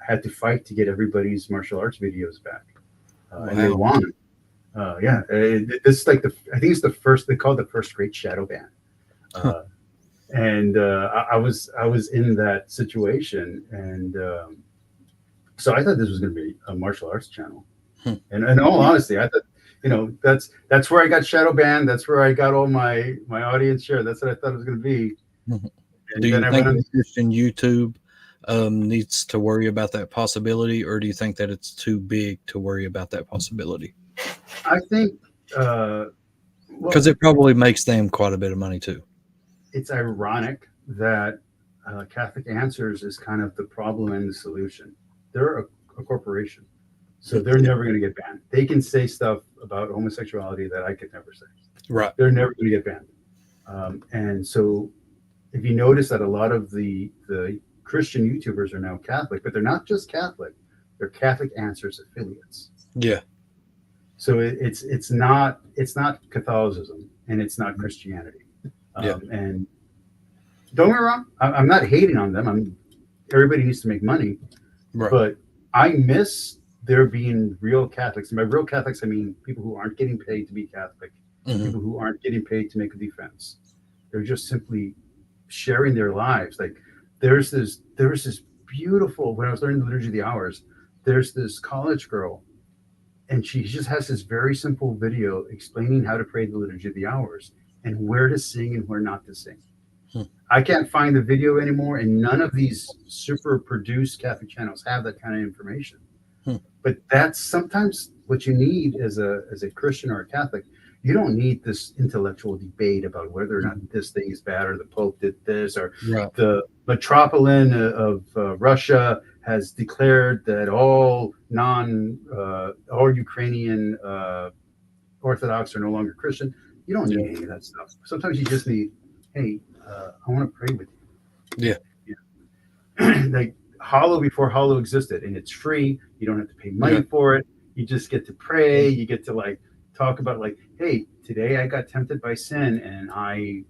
had to fight to get everybody's martial arts videos back. Wow. And they won. Yeah, this is like I think it's the first, they call it the first great shadow ban. And I was in that situation, and so I thought this was going to be a martial arts channel. And in all honesty, I thought, you know, that's where I got shadow banned. That's where I got all my audience share. That's what I thought it was going to be. And do you then think Christian YouTube needs to worry about that possibility, or do you think that it's too big to worry about that possibility? I think because it probably makes them quite a bit of money too. It's ironic that Catholic Answers is kind of the problem and the solution. They're a corporation, so they're never going to get banned. They can say stuff about homosexuality that I could never say. Right. They're never going to get banned. And so if you notice that a lot of the Christian YouTubers are now Catholic, but they're not just Catholic, they're Catholic Answers affiliates. Yeah. So it's not Catholicism and it's not Christianity. And don't get me wrong, I'm not hating on them. Everybody needs to make money, right. But I miss there being real Catholics. And by real Catholics, I mean people who aren't getting paid to be Catholic, people who aren't getting paid to make a defense. They're just simply sharing their lives. Like there was this beautiful, when I was learning the Liturgy of the Hours, there's this college girl, and she just has this very simple video explaining how to pray the Liturgy of the Hours and where to sing and where not to sing. I can't find the video anymore, and none of these super produced Catholic channels have that kind of information. But that's sometimes what you need as a Christian or a Catholic. You don't need this intellectual debate about whether or not this thing is bad, or the Pope did this, or the metropolitan of Russia has declared that all Ukrainian Orthodox are no longer Christian. You don't need any of that stuff. Sometimes you just need, hey, I want to pray with you. Yeah. Like Hollow before Hollow existed, and it's free. You don't have to pay money for it. You just get to pray. You get to like talk about like, hey, today I got tempted by sin and I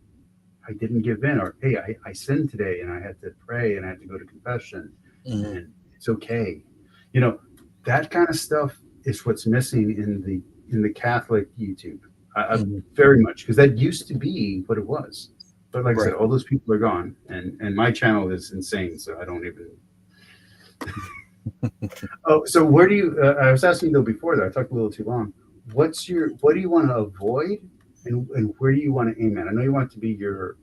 didn't give in, or hey, I sinned today and I had to pray and I had to go to confession, and it's okay. You know, that kind of stuff is what's missing in the Catholic YouTube. Very much, because that used to be what it was. But like I said, all those people are gone, and my channel is insane, so I don't even. Oh, so where do you? I was asking though before that I talked a little too long. What do you want to avoid, and where do you want to aim at? I know you want it to be your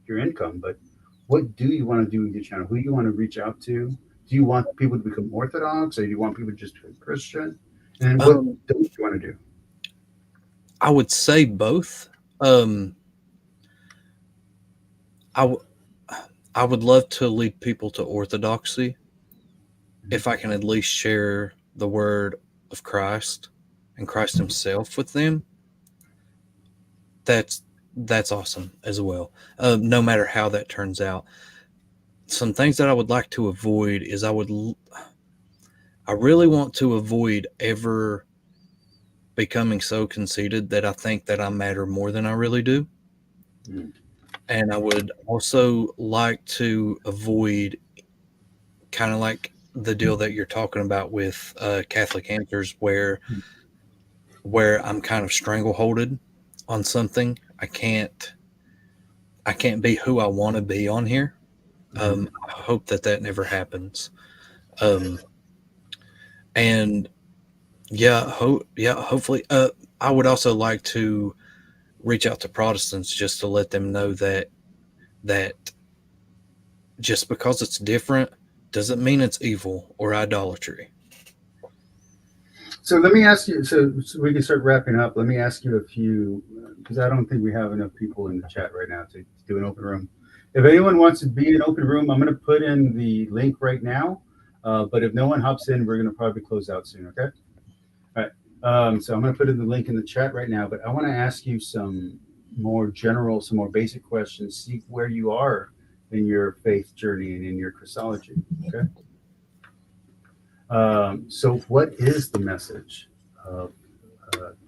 income, but what do you want to do with your channel? Who do you want to reach out to? Do you want people to become Orthodox, or do you want people to just become Christian? And what don't you want to do? I would say both. I would love to lead people to Orthodoxy if I can at least share the word of Christ and Christ himself with them. That's awesome as well. No matter how that turns out. Some things that I would like to avoid is I really want to avoid ever becoming so conceited that I think that I matter more than I really do. And I would also like to avoid kind of like the deal that you're talking about with Catholic Answers, where I'm kind of strangleholded on something. I can't be who I want to be on here. I hope that never happens. And hopefully. I would also like to reach out to Protestants just to let them know that just because it's different doesn't mean it's evil or idolatry. So let me ask you, so we can start wrapping up. Let me ask you a few, because I don't think we have enough people in the chat right now to do an open room. If anyone wants to be in open room, I'm going to put in the link right now. But if no one hops in, we're going to probably close out soon. Okay. All right. So I'm going to put in the link in the chat right now, but I want to ask you some more general, some more basic questions, see where you are in your faith journey and in your Christology. Okay. So what is the message of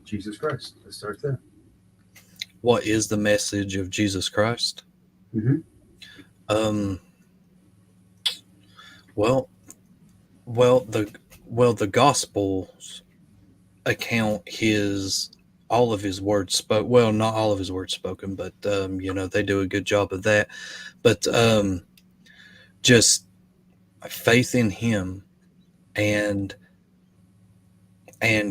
Jesus Christ? Let's start there. What is the message of Jesus Christ? Mm-hmm. Well, the Gospels account all of his words spoke. Well, not all of his words spoken, but they do a good job of that. But just faith in him and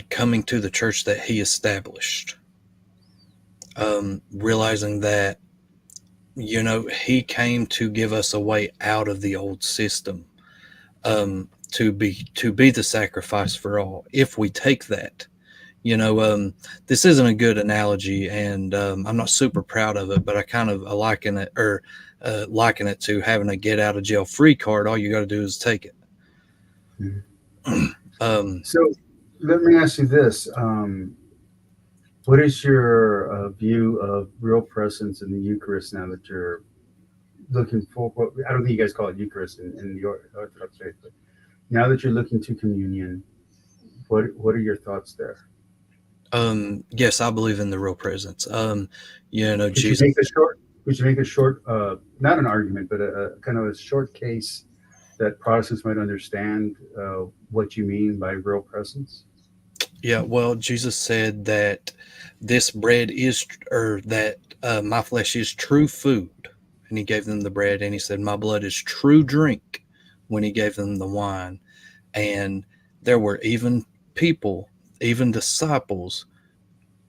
coming to the church that he established, realizing that he came to give us a way out of the old system, to be the sacrifice for all. If we take that, this isn't a good analogy, and I'm not super proud of it, but I kind of liken it to having a get out of jail free card. All you got to do is take it. Mm-hmm. So let me ask you this. What is your view of real presence in the Eucharist now that you're looking for? I don't think you guys call it Eucharist in the Orthodox faith, but now that you're looking to communion, what are your thoughts there? Yes, I believe in the real presence. Jesus. We should make a short, not an argument, but a kind of a short case that Protestants might understand what you mean by real presence. Yeah, well, Jesus said that this bread is, or that my flesh is true food, and he gave them the bread, and he said, my blood is true drink, when he gave them the wine. And there were even people, even disciples,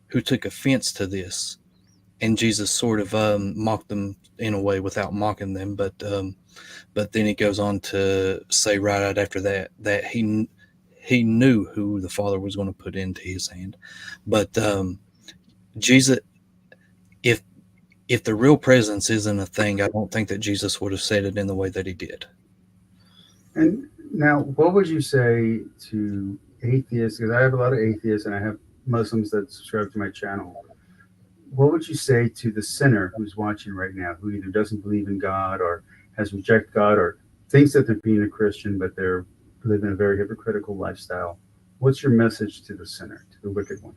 who took offense to this, and Jesus sort of mocked them in a way without mocking them, but then he goes on to say right out after that he knew who the Father was going to put into his hand. But Jesus, if the real presence isn't a thing, I don't think that Jesus would have said it in the way that he did. And now, what would you say to atheists? Because I have a lot of atheists, and I have Muslims that subscribe to my channel. What would you say to the sinner who's watching right now, who either doesn't believe in God or has rejected God or thinks that they're being a Christian, but they're living a very hypocritical lifestyle? What's your message to the sinner, to the wicked one?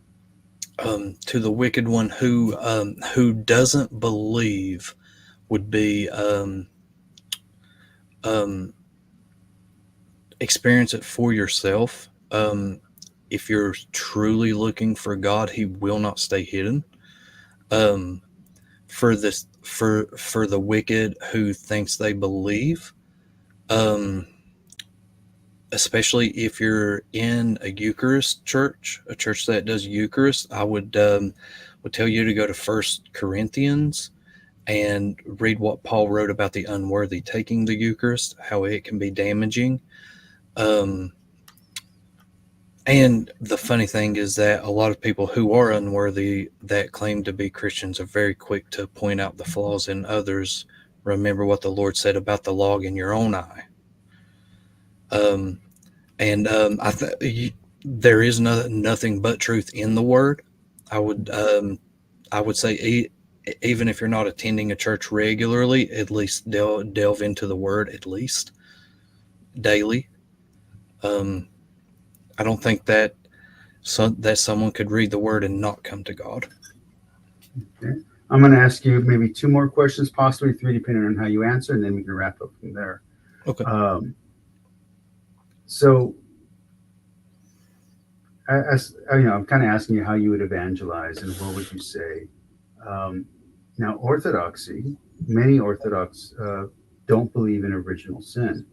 To the wicked one who doesn't believe would be experience it for yourself. If you're truly looking for God, he will not stay hidden. For the wicked who thinks they believe, especially if you're in a Eucharist church, a church that does Eucharist, I would tell you to go to 1 Corinthians and read what Paul wrote about the unworthy taking the Eucharist, how it can be damaging. And the funny thing is that a lot of people who are unworthy that claim to be Christians are very quick to point out the flaws in others. Remember what the Lord said about the log in your own eye. There is nothing but truth in the Word. I would say even if you're not attending a church regularly, at least delve into the Word at least daily. I don't think that someone could read the Word and not come to God. Okay. I'm going to ask you maybe 2 more questions, possibly 3, depending on how you answer, and then we can wrap up from there. Okay. So, I'm kind of asking you how you would evangelize, and what would you say? Now, Orthodoxy, many Orthodox don't believe in original sin.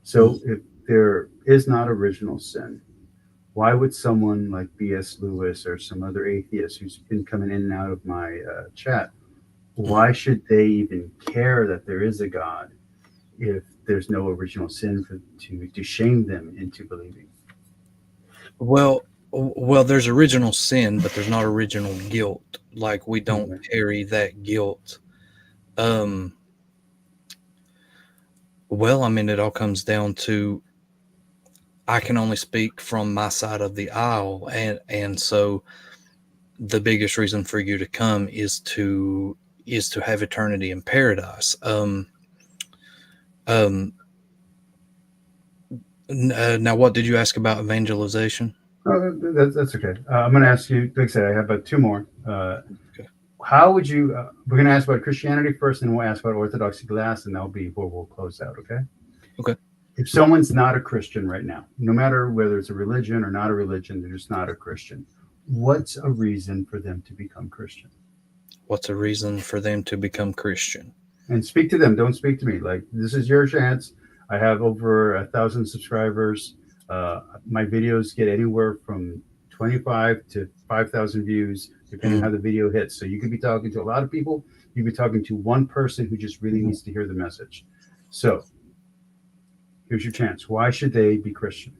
So, if there is not original sin, why would someone like B.S. Lewis or some other atheist who's been coming in and out of my chat, why should they even care that there is a God if there's no original sin to shame them into believing? Well, there's original sin, but there's not original guilt. Like, we don't carry that guilt. Well, I mean, it all comes down to I can only speak from my side of the aisle, and so the biggest reason for you to come is to have eternity in paradise. Now, what did you ask about evangelization? Oh, that's okay. I'm going to ask you, like I said, I have about two more. Okay. How would you, we're going to ask about Christianity first, and we'll ask about Orthodoxy last, and that'll be where we'll close out, okay? Okay. If someone's not a Christian right now, no matter whether it's a religion or not a religion, they're just not a Christian, what's a reason for them to become Christian? What's a reason for them to become Christian? And speak to them. Don't speak to me. Like, this is your chance. I have over 1,000 subscribers. My videos get anywhere from 25 to 5,000 views, depending on how the video hits. So you could be talking to a lot of people. You could be talking to one person who just really needs to hear the message. So here's your chance. Why should they be Christian?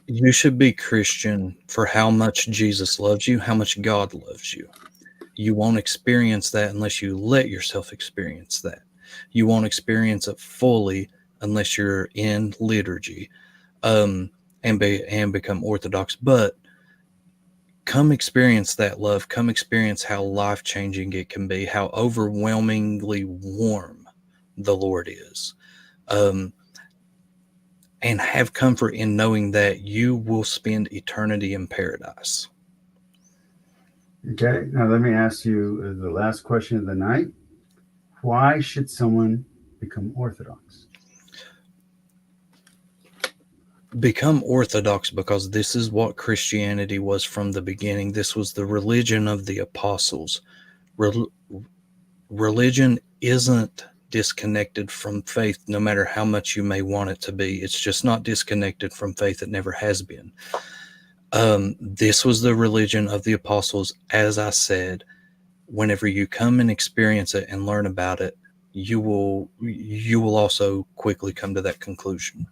You should be Christian for how much Jesus loves you, how much God loves you. You won't experience that unless you let yourself experience that. You won't experience it fully unless you're in liturgy, and become Orthodox. But come experience that love. Come experience how life-changing it can be, how overwhelmingly warm the Lord is. And have comfort in knowing that you will spend eternity in paradise. Okay, now let me ask you the last question of the night. Why should someone become Orthodox? Become Orthodox because this is what Christianity was from the beginning. This was the religion of the apostles. Religion isn't disconnected from faith, no matter how much you may want it to be. It's just not disconnected from faith. It never has been. This was the religion of the apostles. As I said, whenever you come and experience it and learn about it, you will also quickly come to that conclusion.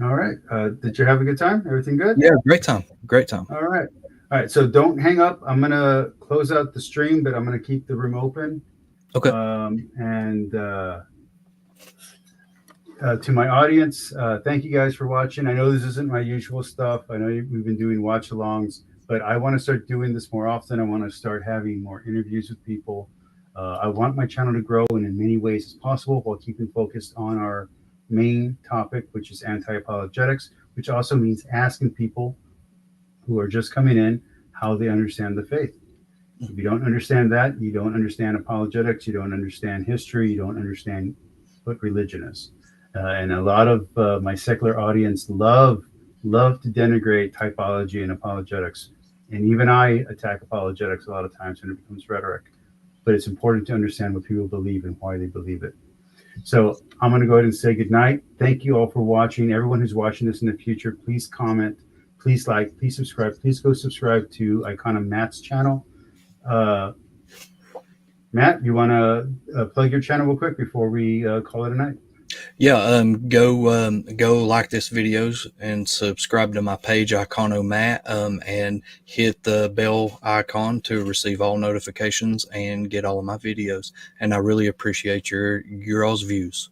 All right. Did you have a good time? Everything good? Yeah, great time. Great time. All right. All right. So don't hang up. I'm going to close out the stream, but I'm going to keep the room open. Okay. To my audience, thank you guys for watching. I know this isn't my usual stuff. I know we've been doing watch-alongs, but I want to start doing this more often. I want to start having more interviews with people. I want my channel to grow in many ways as possible while keeping focused on our main topic, which is anti-apologetics, which also means asking people who are just coming in how they understand the faith. If you don't understand that, you don't understand apologetics, you don't understand history, you don't understand what religion is. And a lot of my secular audience love to denigrate typology and apologetics. And even I attack apologetics a lot of times when it becomes rhetoric. But it's important to understand what people believe and why they believe it. So I'm going to go ahead and say good night. Thank you all for watching. Everyone who's watching this in the future, please comment, please like, please subscribe. Please go subscribe to IconoMatt's channel. Matt, you want to plug your channel real quick before we call it a night? Yeah, go like this videos and subscribe to my page, IconoMatt, and hit the bell icon to receive all notifications and get all of my videos. And I really appreciate your all's views.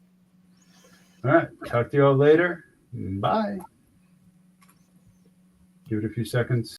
All right, talk to you all later. Bye. Give it a few seconds.